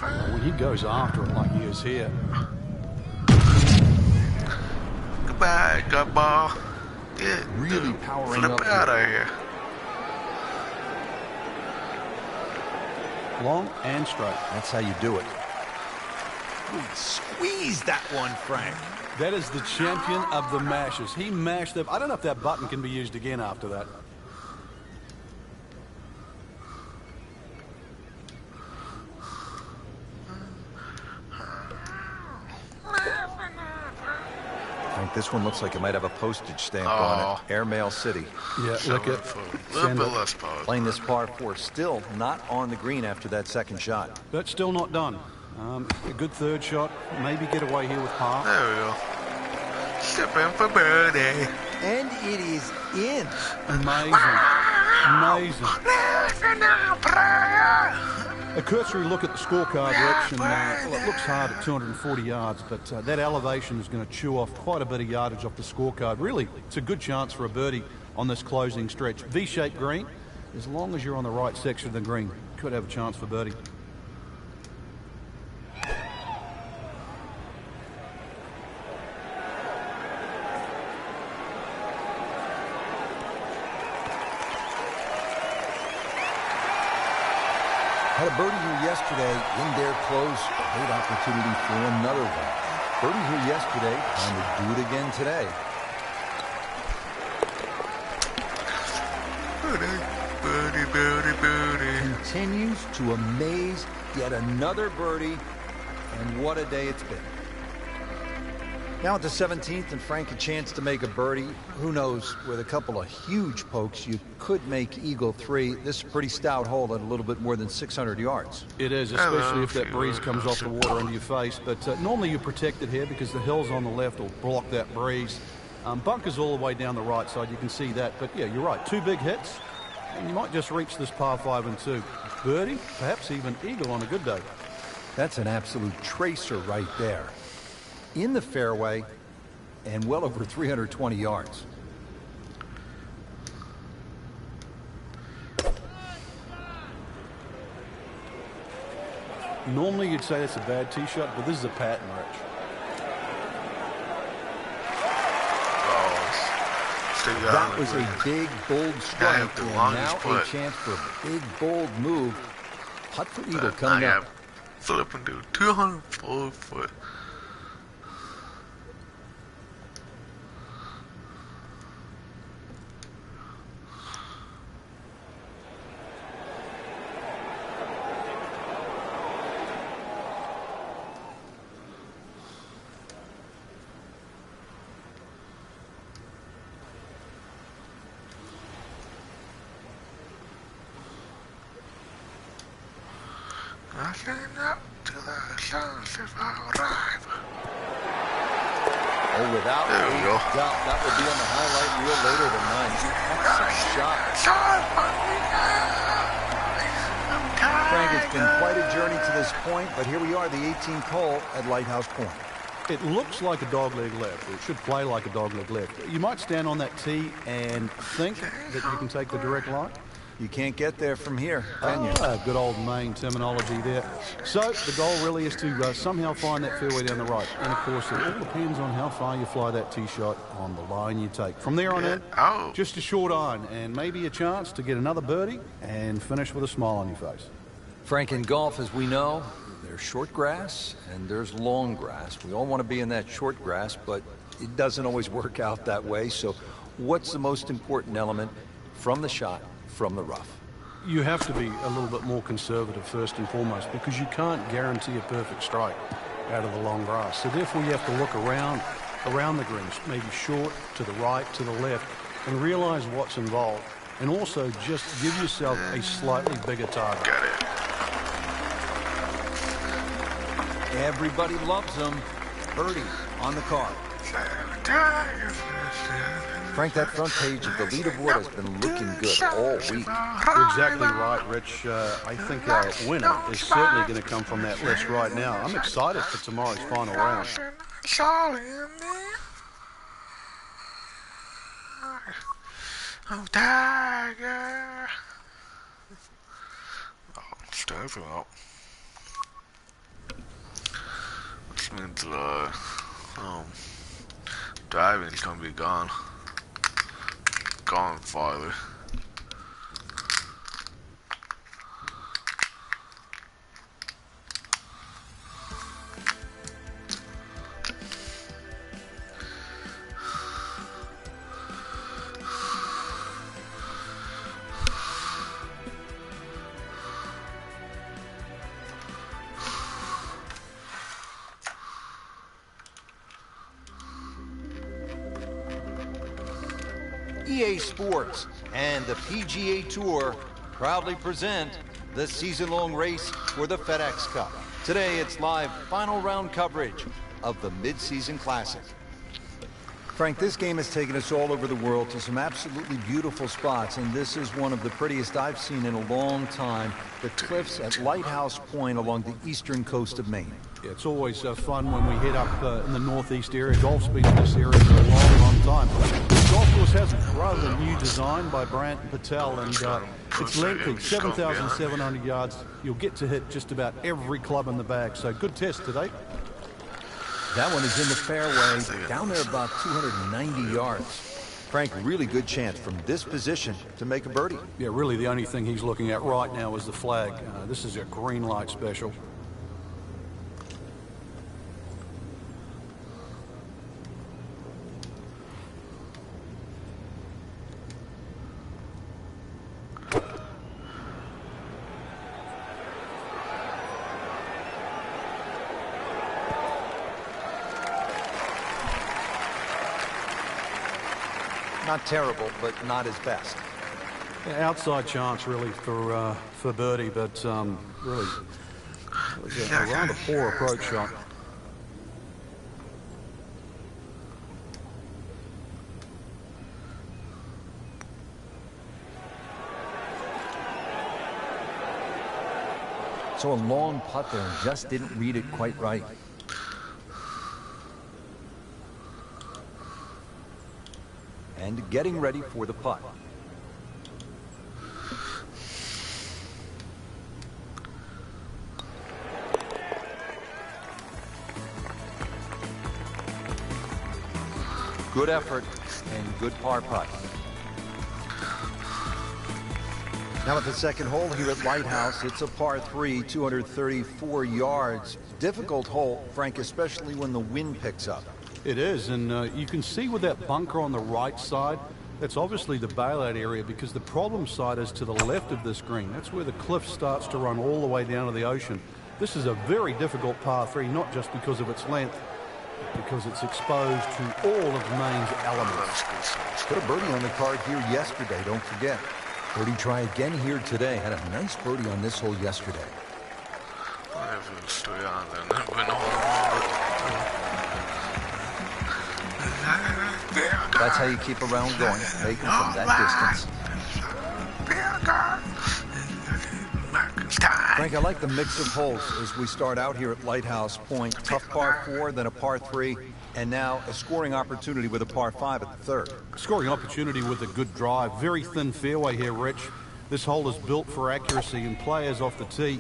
When he goes after it like he is here. Goodbye, good ball. Get really powering up out of here. Long and straight. That's how you do it. Squeeze that one, Frank. That is the champion of the mashes. He mashed up. I don't know if that button can be used again after that. Frank, this one looks like it might have a postage stamp on it. Airmail City. Yeah, look at a little bit less power. Playing this par 4, still not on the green after that second shot. But still not done. A good third shot. Maybe get away here with par. There we go. Sipping for birdie. And it is in. Amazing. Amazing. A cursory look at the scorecard, Rich, and well, it looks hard at 240 yards, but that elevation is going to chew off quite a bit of yardage off the scorecard. Really, it's a good chance for a birdie on this closing stretch. V-shaped green, as long as you're on the right section of the green, could have a chance for birdie. Had a birdie here yesterday, in there close, a great opportunity for another one. Birdie here yesterday, time to do it again today. Birdie, birdie, birdie. Continues to amaze, yet another birdie, and what a day it's been. Now at the 17th, and Frank a chance to make a birdie. Who knows, with a couple of huge pokes, you could make Eagle 3. This is a pretty stout hole at a little bit more than 600 yards. It is, especially if that breeze comes off the water into your face. But normally you're protected here because the hills on the left will block that breeze. Bunkers all the way down the right side, you can see that. But yeah, you're right, 2 big hits, and you might just reach this par 5 and 2. Birdie, perhaps even eagle on a good day. That's an absolute tracer right there. In the fairway, and well over 320 yards. Normally you'd say that's a bad tee shot, but this is a pattern, Rich. That was a big, bold strike, and now a chance for a big, bold move. Putt for eagle coming up. Flip and do 204 foot. Up to the sunset arrive. Oh, without a doubt, that will be on the highlight reel later tonight. That's a shot. Frank, it's been quite a journey to this point, but here we are, the 18th hole at Lighthouse Point. It looks like a dogleg left. It should play like a dogleg left. You might stand on that tee and think that you can take the direct line. You can't get there from here, can you? Good old Maine terminology there. So the goal really is to somehow find that fairway down the right. And of course, it all depends on how far you fly that tee shot on the line you take. From there on in, just a short iron and maybe a chance to get another birdie and finish with a smile on your face. Frank, in golf, as we know, there's short grass and there's long grass. We all want to be in that short grass, but it doesn't always work out that way. So what's the most important element from the shot, from the rough? You have to be a little bit more conservative first and foremost, because you can't guarantee a perfect strike out of the long grass. So therefore you have to look around the greens, maybe short, to the right, to the left, and realize what's involved. And also just give yourself a slightly bigger target. Got it. Everybody loves them. Birdie on the card. Frank, that front page of the leaderboard has been looking good all week. You're exactly right, Rich. I think our winner is certainly going to come from that list right now. I'm excited for tomorrow's final round. Oh, Tiger. Oh, step out. Which means driving's gonna be gone farther. EA Sports and the PGA Tour proudly present the season-long race for the FedEx Cup. Today, it's live final round coverage of the Mid-Season Classic. Frank, this game has taken us all over the world to some absolutely beautiful spots, and this is one of the prettiest I've seen in a long time, the cliffs at Lighthouse Point along the eastern coast of Maine. Yeah, it's always fun when we head up in the northeast area. Golf's been in this area for a long, long time. The golf course has a rather new design by Brandt and Patel, and it's lengthy, 7,700 yards. You'll get to hit just about every club in the bag, so good test today. That one is in the fairway, down there about 290 yards. Frank, really good chance from this position to make a birdie. Yeah, really the only thing he's looking at right now is the flag. This is a green light special. Not terrible, but not his best. Yeah, outside chance really for birdie, but really it was a rather poor approach shot. So a long putt there and just didn't read it quite right. And getting ready for the putt. Good effort and good par putt. Now at the second hole here at Lighthouse, it's a par 3, 234 yards. Difficult hole, Frank, especially when the wind picks up. It is, and you can see with that bunker on the right side, that's obviously the bailout area, because the problem side is to the left of this green. That's where the cliff starts to run all the way down to the ocean. This is a very difficult par 3, not just because of its length, but because it's exposed to all of Maine's elements. Put a birdie on the card here yesterday, don't forget. Birdie try again here today. Had a nice birdie on this hole yesterday. That's how you keep a round going, making from that distance. Frank, I like the mix of holes as we start out here at Lighthouse Point. Tough par 4, then a par 3, and now a scoring opportunity with a par 5 at the third. Scoring opportunity with a good drive. Very thin fairway here, Rich. This hole is built for accuracy, and players off the tee,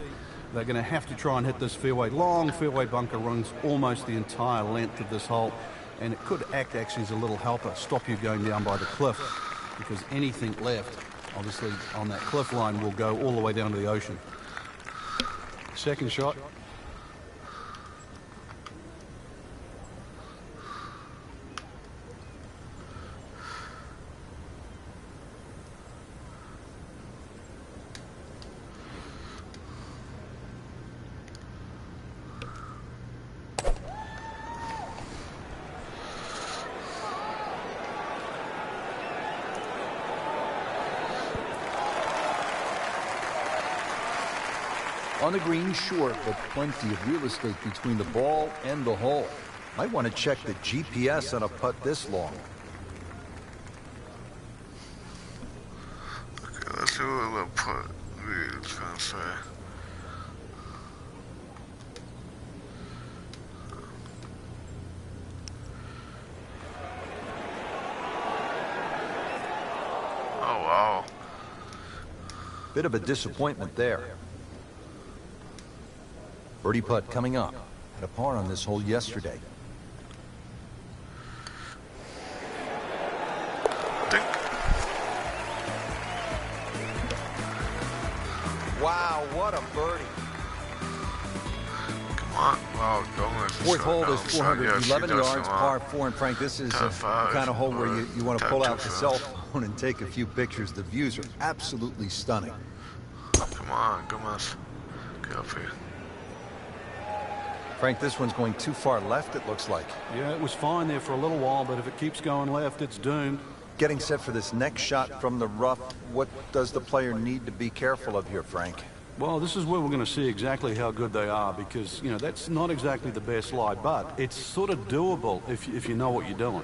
they're going to have to try and hit this fairway. Long fairway bunker runs almost the entire length of this hole, and it could act actually as a little helper, stop you going down by the cliff, because anything left, obviously, on that cliff line will go all the way down to the ocean. Second shot. On the green, short, but plenty of real estate between the ball and the hole. Might want to check the GPS on a putt this long. Okay, let's see what a little putt really is gonna say. Oh, wow. Bit of a disappointment there. Birdie putt coming up. Had a par on this hole yesterday. Wow, what a birdie. Come on. Wow, don't Fourth hole is 411 yards, par 4. And Frank, this is the kind of hole where you want to pull out the cell phone and take a few pictures. The views are absolutely stunning. Come on, get up here. Frank, this one's going too far left, it looks like. Yeah, it was fine there for a little while, but if it keeps going left, it's doomed. Getting set for this next shot from the rough, what does the player need to be careful of here, Frank? Well, this is where we're going to see exactly how good they are, because, you know, that's not exactly the best lie, but it's sort of doable if you know what you're doing.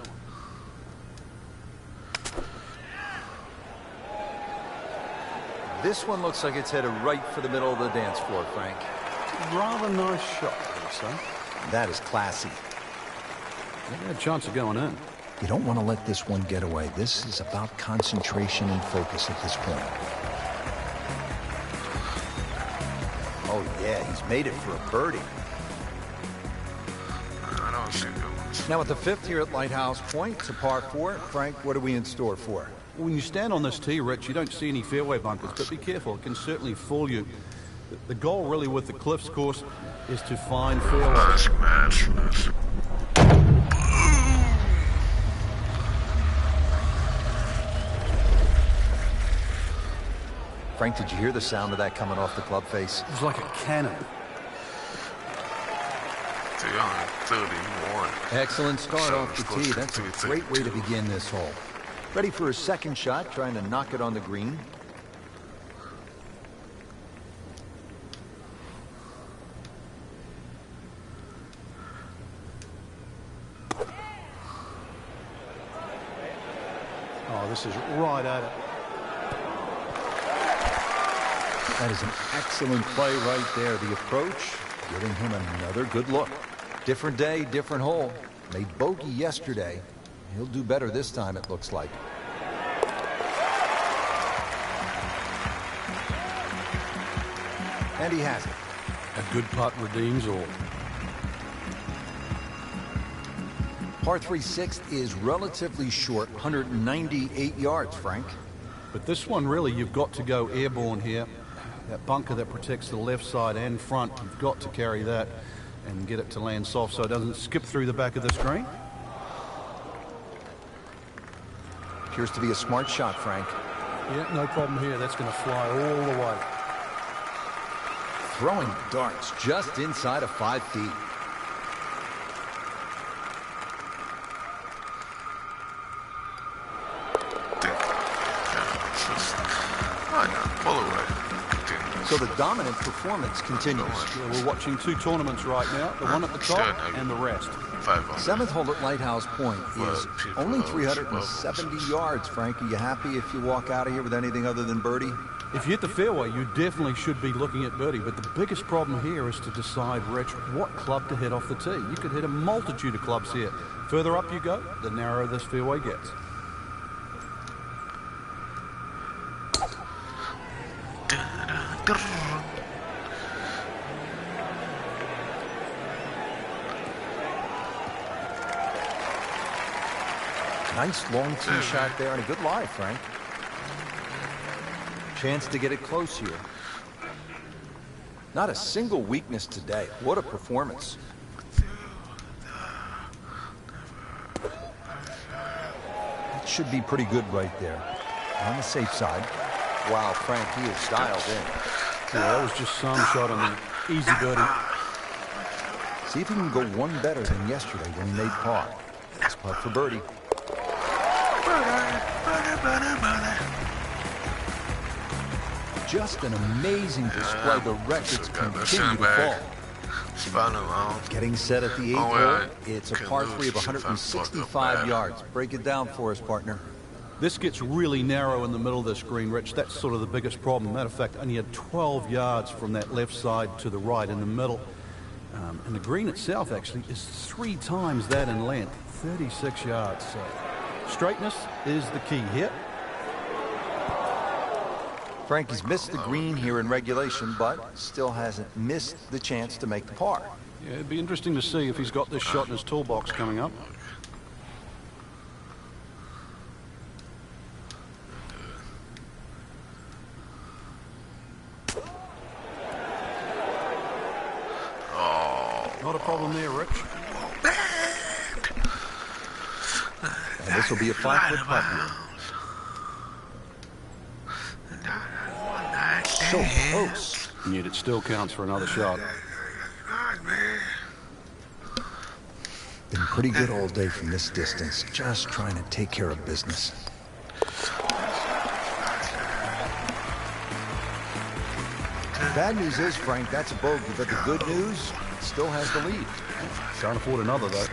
This one looks like it's headed right for the middle of the dance floor, Frank. Rather nice shot, I would say. That is classy. They had a chance of going in. You don't want to let this one get away. This is about concentration and focus at this point. Oh, yeah, he's made it for a birdie. I don't see those. Now at the fifth here at Lighthouse Point, it's a par 4. Frank, what are we in store for? When you stand on this tee, Rich, you don't see any fairway bunkers, but be careful. It can certainly fool you. The goal really with the Cliffs course is to find fairways. Nice. Frank, did you hear the sound of that coming off the club face? It was like a cannon. 331. Excellent start off the tee. That's a great way to begin this hole. Ready for his second shot, trying to knock it on the green. Oh, this is right at it. That is an excellent play right there. The approach, giving him another good look. Different day, different hole. Made bogey yesterday. He'll do better this time, it looks like. And he has it. A good putt redeems all. Par 3 6th is relatively short, 198 yards, Frank. But this one, really, you've got to go airborne here. That bunker that protects the left side and front, you've got to carry that and get it to land soft so it doesn't skip through the back of the screen. Appears to be a smart shot, Frank. Yeah, no problem here. That's going to fly all the way. Throwing darts just inside of 5 feet. So the dominant performance continues. Yeah, we're watching two tournaments right now, the one at the top and the rest. 7th hole at Lighthouse Point is only 370 yards, Frank. Are you happy if you walk out of here with anything other than birdie? If you hit the fairway, you definitely should be looking at birdie, but the biggest problem here is to decide, Rich, what club to hit off the tee. You could hit a multitude of clubs here. Further up you go, the narrower this fairway gets. Nice long tee shot there and a good lie, Frank. Chance to get it close here. Not a single weakness today. What a performance. It should be pretty good right there. On the safe side. Wow, Frank, he is dialed in. Yeah, that was just some shot on the easy birdie. See if he can go one better than yesterday when he made par. Nice putt for birdie. Just an amazing display. The records continue to fall. Getting set at the 8th hole. It's a par 3 of 165 yards. Break it down for us, partner. This gets really narrow in the middle of this green, Rich. That's sort of the biggest problem. Matter of fact, only had 12 yards from that left side to the right in the middle. And the green itself, actually, is 3 times that in length, 36 yards. So straightness is the key here. Frankie's missed the green here in regulation, but still hasn't missed the chance to make the par. Yeah, it'd be interesting to see if he's got this shot in his toolbox coming up. Not a problem there, Rich. And this will be a 5-foot putt here. So close. And yet it still counts for another shot. Been pretty good all day from this distance. Just trying to take care of business. Bad news is, Frank, that's a bogey, but the good news, still has the lead. Can't afford another, though.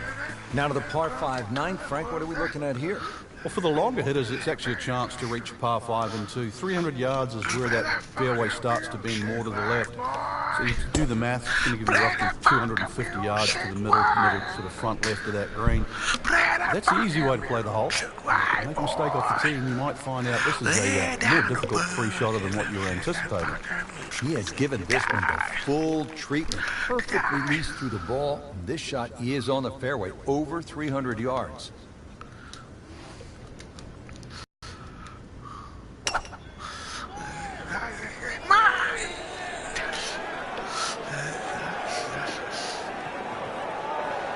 Now to the par 5 9th. Frank, what are we looking at here? Well, for the longer hitters, it's actually a chance to reach par 5 and 2. 300 yards is where that fairway starts to bend more to the left. So you do the math, it's going to give you roughly 250 yards to the middle to the front left of that green. That's the easy way to play the hole. Make a mistake off the tee and you might find out this is a more difficult free shotter than what you were anticipating. He has given this one the full treatment. Perfect release through the ball. This shot is on the fairway, over 300 yards.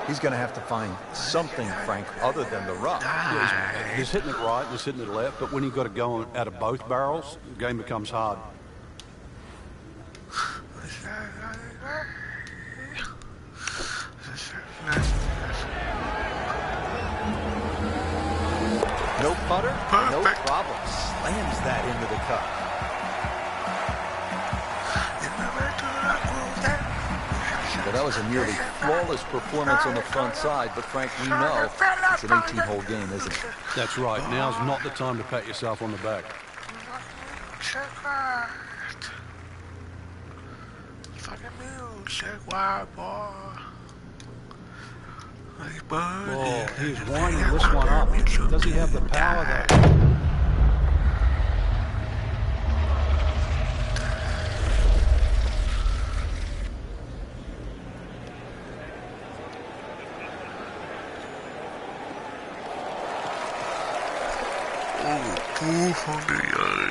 He's going to have to find something, Frank, other than the rough. Yeah, he's hitting it right, he's hitting it left, but when you've got to go out of both barrels, the game becomes hard. No putter, no Perfect. problem. Slams that into the cup. Well, that was a nearly flawless performance on the front side, but Frank, we know it's an 18-hole game, isn't it? That's right. Now's not the time to pat yourself on the back. Fucking music, why, boy? Oh, he's winding this one up. Does he have the power though?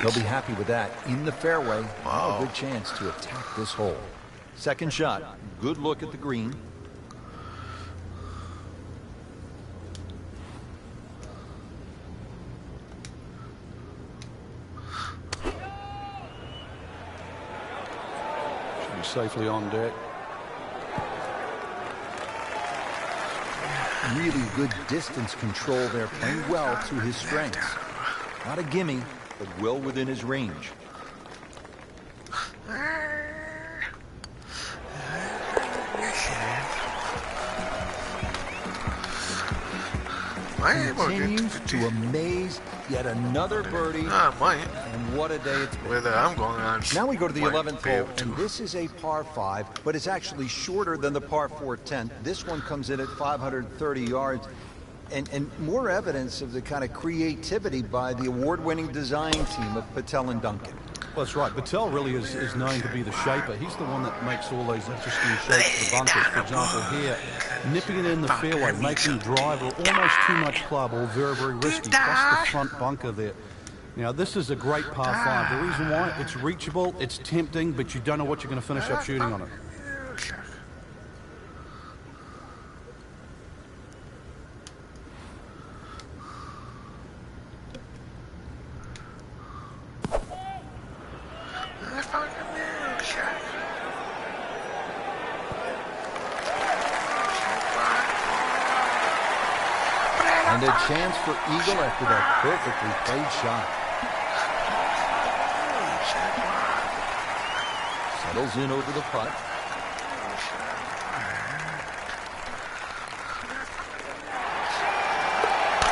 They'll be happy with that. In the fairway, Wow. a good chance to attack this hole. Second shot, good look at the green. Should be safely on deck. Really good distance control there, playing well to his strengths. Not a gimme, but well within his range. Continues to amaze, yet another birdie. I might. And what a day it's been. Whether I'm going on. Now we go to the might 11th be hole, able to. and this is a par 5, but it's actually shorter than the par 4 10. This one comes in at 530 yards, and more evidence of the kind of creativity by the award-winning design team of Patel and Duncan. Well, that's right. Patel really is known to be the shaper. He's the one that makes all those interesting shapes for bunkers. For example, here, nipping it in the fairway, making driver almost too much club, or very, very risky, plus the front bunker there. Now, this is a great par 5. The reason why, it's reachable, it's tempting, but you don't know what you're going to finish up shooting on it. And a chance for eagle after that perfectly played shot. Settles in over the putt.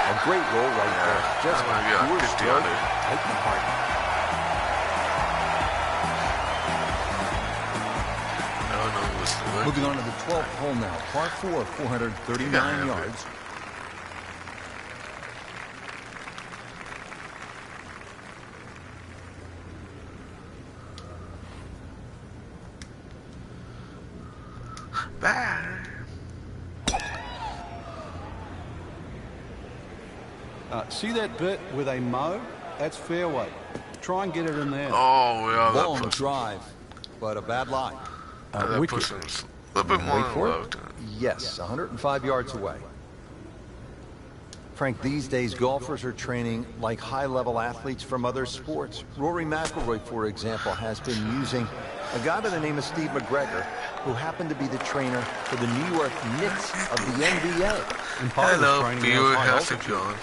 A great roll right there. Just pure stroke. Right in the heart. Moving on to the 12th hole now. Par 4, 439 yards. See that bit with a mow? That's fairway. Try and get it in there. Oh, yeah, that Long person. drive, but a bad lie. That Wicked. person's a little bit more Wait for involved. it? Yes, 105 yards away. Frank, these days golfers are training like high-level athletes from other sports. Rory McIlroy, for example, has been using a guy by the name of Steve McGregor, who happened to be the trainer for the New York Knicks of the NBA. And part of this Hello, training viewer, is high how's it altitude. going?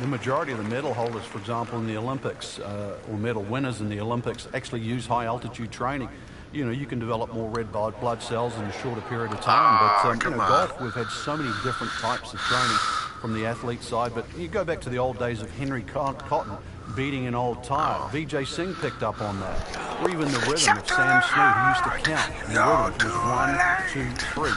The majority of the medal holders, for example, in the Olympics, or medal winners in the Olympics, actually use high-altitude training. You know, you can develop more red blood cells in a shorter period of time. But, golf, we've had so many different types of training from the athlete side. But you go back to the old days of Henry Cotton beating an old tire. Vijay Singh picked up on that. Or even the rhythm of Sam Snead, who used to count. And the rhythm was 1, 2, 3.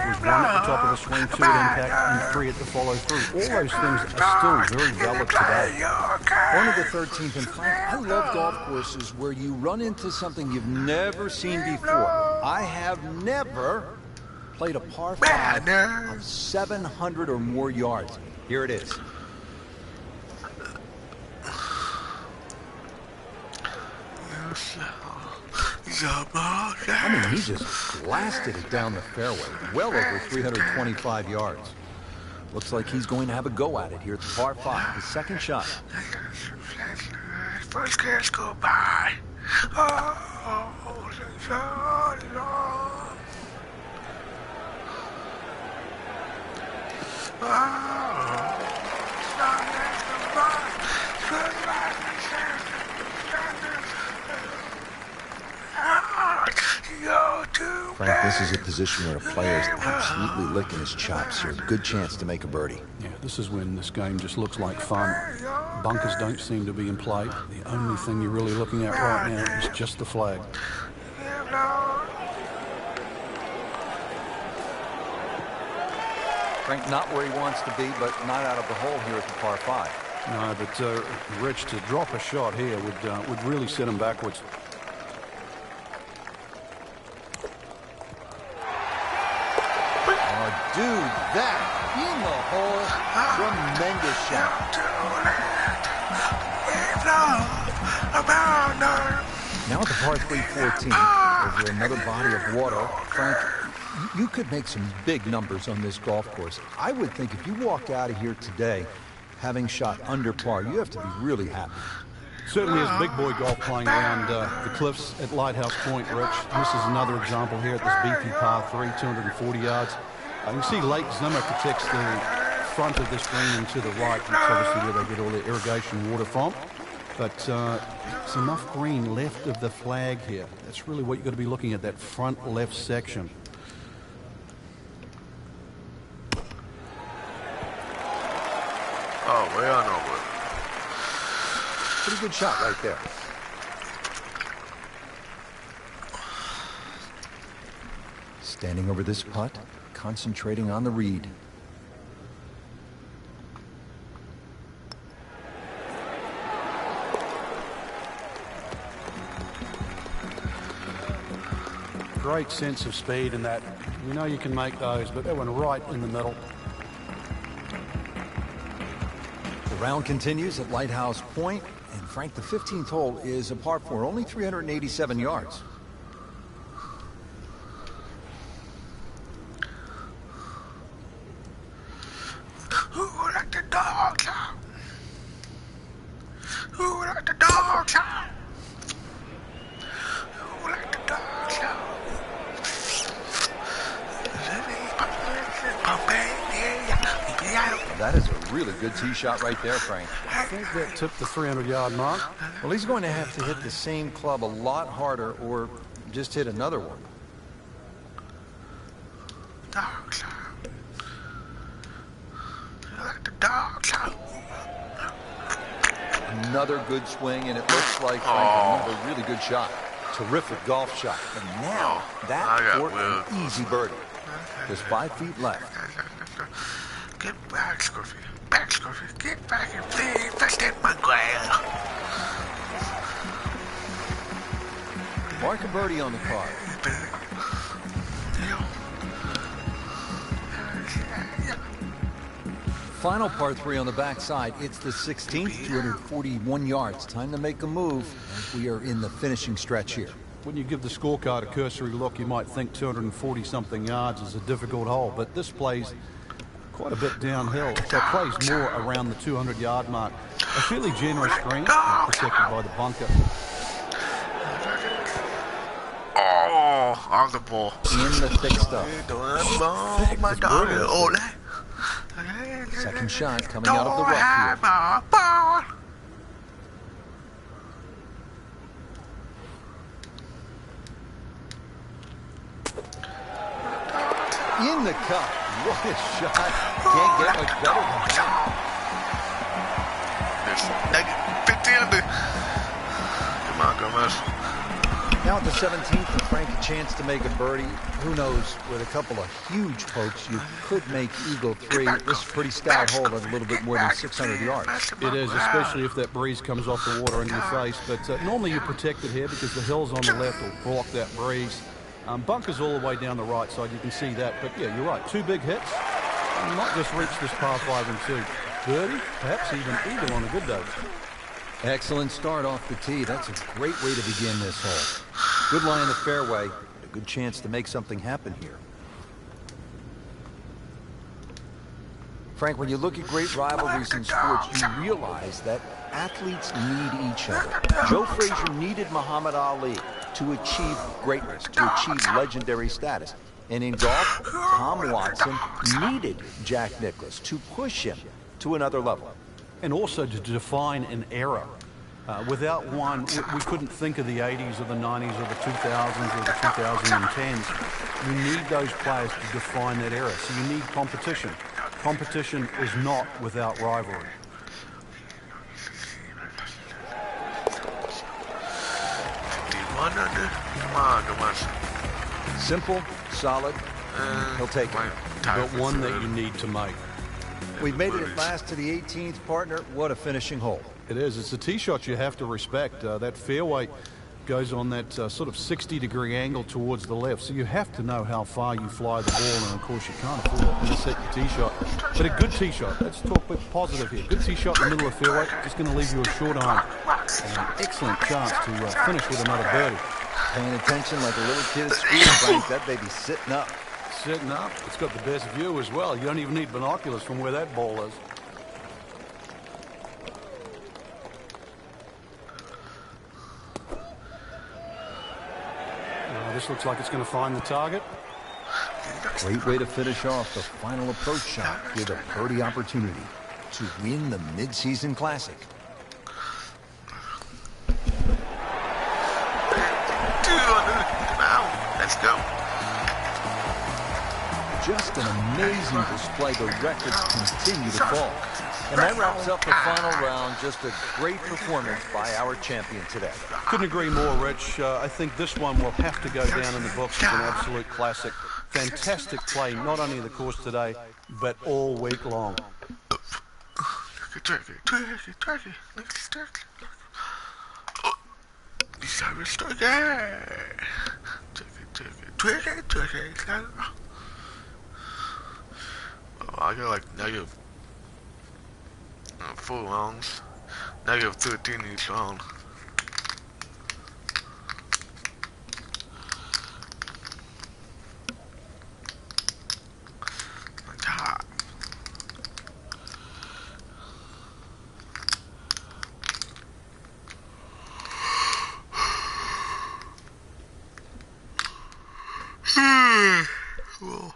It was 1 at the top of the swing, 2 at impact, and 3 at the follow-through. All those things are still very valid today. On to the 13th, and Frank, I love golf courses where you run into something you've never seen before. I have never played a par 5 of 700 or more yards. Here it is. I mean, he just blasted it down the fairway, well over 325 yards. Looks like he's going to have a go at it here at the par 5, his second shot. First cars go by. Frank, this is a position where a player is absolutely licking his chops here. Good chance to make a birdie. Yeah, this is when this game just looks like fun. Bunkers don't seem to be in play. The only thing you're really looking at right now is just the flag. Frank not where he wants to be, but not out of the hole here at the par 5. No, but Rich, to drop a shot here would really set him backwards. Oh, dude, that in the hole. Tremendous shot. Now at the par 3 14, over another body of water, Frank, you could make some big numbers on this golf course. I would think if you walk out of here today having shot under par, you have to be really happy. Certainly is big boy golf playing around the cliffs at Lighthouse Point, Rich. This is another example here at this beefy par 3, 240 yards. You can see Lake Zimmer protects the front of this green and to the right. It's obviously where they get all their irrigation water from. But there's enough green left of the flag here. That's really what you've got to be looking at, that front left section. Oh, way on over. Pretty good shot right there. Standing over this putt, concentrating on the read. Great sense of speed in that. You know you can make those, but that one right in the middle. The round continues at Lighthouse Point, and Frank, the 15th hole is a par 4, only 387 yards. Who let the dogs out? Who let the dogs out? Who let the dogs out? That is a really good tee shot right there, Frank. I think that took the 300-yard mark. Well, he's going to have to hit the same club a lot harder or just hit another one. Dogs out. Let the dogs out. Another good swing, and it looks like, Frank, another really good shot. Terrific golf shot. And now, that for an easy birdie. Just 5 feet left. Get back, Scruffy. Back, Scruffy. Get back and feed. That's that my grass. Mark a birdie on the card. Final par 3 on the backside. It's the 16th, 241 yards. Time to make a move as we are in the finishing stretch here. When you give the scorecard a cursory look, you might think 240-something yards is a difficult hole, but this plays quite a bit downhill, so it plays more around the 200-yard mark. A fairly generous green, protected by the bunker. Oh, on the ball. In the thick stuff. Second shot coming out of the rough here. In the cup. What a shot. Can't get much better than that. Come on, Gomez. Now at the 17th, and Frank a chance to make a birdie. Who knows, with a couple of huge pokes, you could make Eagle 3. This is a pretty stout hole at a little bit more than 600 yards. It is, especially if that breeze comes off the water into your face. But normally you're protected here because the hills on the left will block that breeze. Bunkers all the way down the right side, you can see that. But yeah, you're right, 2 big hits. You might just reach this par 5 and 2. Birdie, perhaps even eagle on a good day. Excellent start off the tee. That's a great way to begin this hole. Good lie in the fairway. A good chance to make something happen here. Frank, when you look at great rivalries in sports, you realize that athletes need each other. Joe Frazier needed Muhammad Ali to achieve greatness, to achieve legendary status. And in golf, Tom Watson needed Jack Nicklaus to push him to another level. and also to define an era. Without one, we couldn't think of the 80s or the 90s or the 2000s or the 2010s. You need those players to define that era. So you need competition. Competition is not without rivalry. Simple, solid, he'll take it. But one that you need to make. We've made it at last to the 18th, partner. What a finishing hole. It is. It's a tee shot you have to respect. That fairway goes on that sort of 60-degree angle towards the left, so you have to know how far you fly the ball, and of course you can't afford to intercept your tee shot. But a good tee shot, let's talk a bit positive here. Good tee shot in the middle of the fairway, just going to leave you a short iron. And an excellent chance to finish with another birdie. Paying attention like a little kid at school, Frank. That baby's sitting up. Sitting up. It's got the best view as well. You don't even need binoculars from where that ball is. This looks like it's going to find the target. Great way to finish off the final approach shot with a birdie opportunity to win the mid-season classic. Let's go. Just an amazing display. The records continue to fall. And that wraps up the final round. Just a great performance by our champion today. Couldn't agree more, Rich. I think this one will have to go down in the books as an absolute classic. Fantastic play, not only in the course today, but all week long. Turkey. Oh, these are turkey. I got like negative 4 rounds, negative 13 each round. Whoa.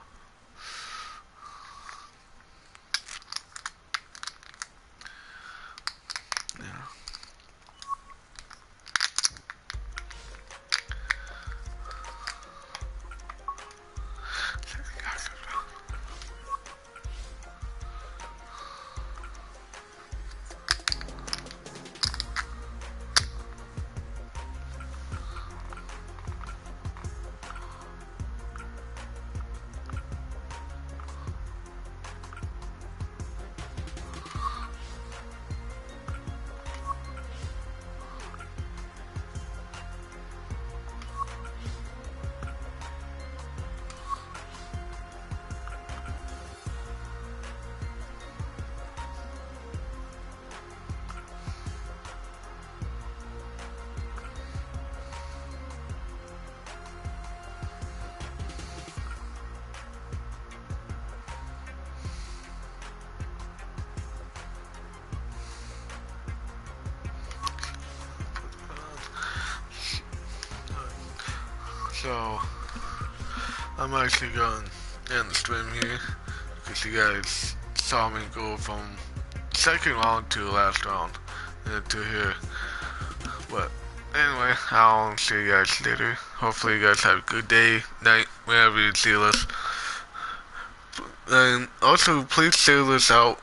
So, I'm actually going to end the stream here, because you guys saw me go from second round to last round, and to here. But, anyway, I'll see you guys later. Hopefully you guys have a good day, night, wherever you see this. And also, please share this out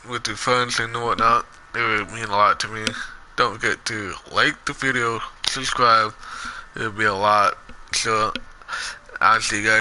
with your friends and whatnot. It would mean a lot to me. Don't forget to like the video, subscribe. It would be a lot. So, I'll see you guys.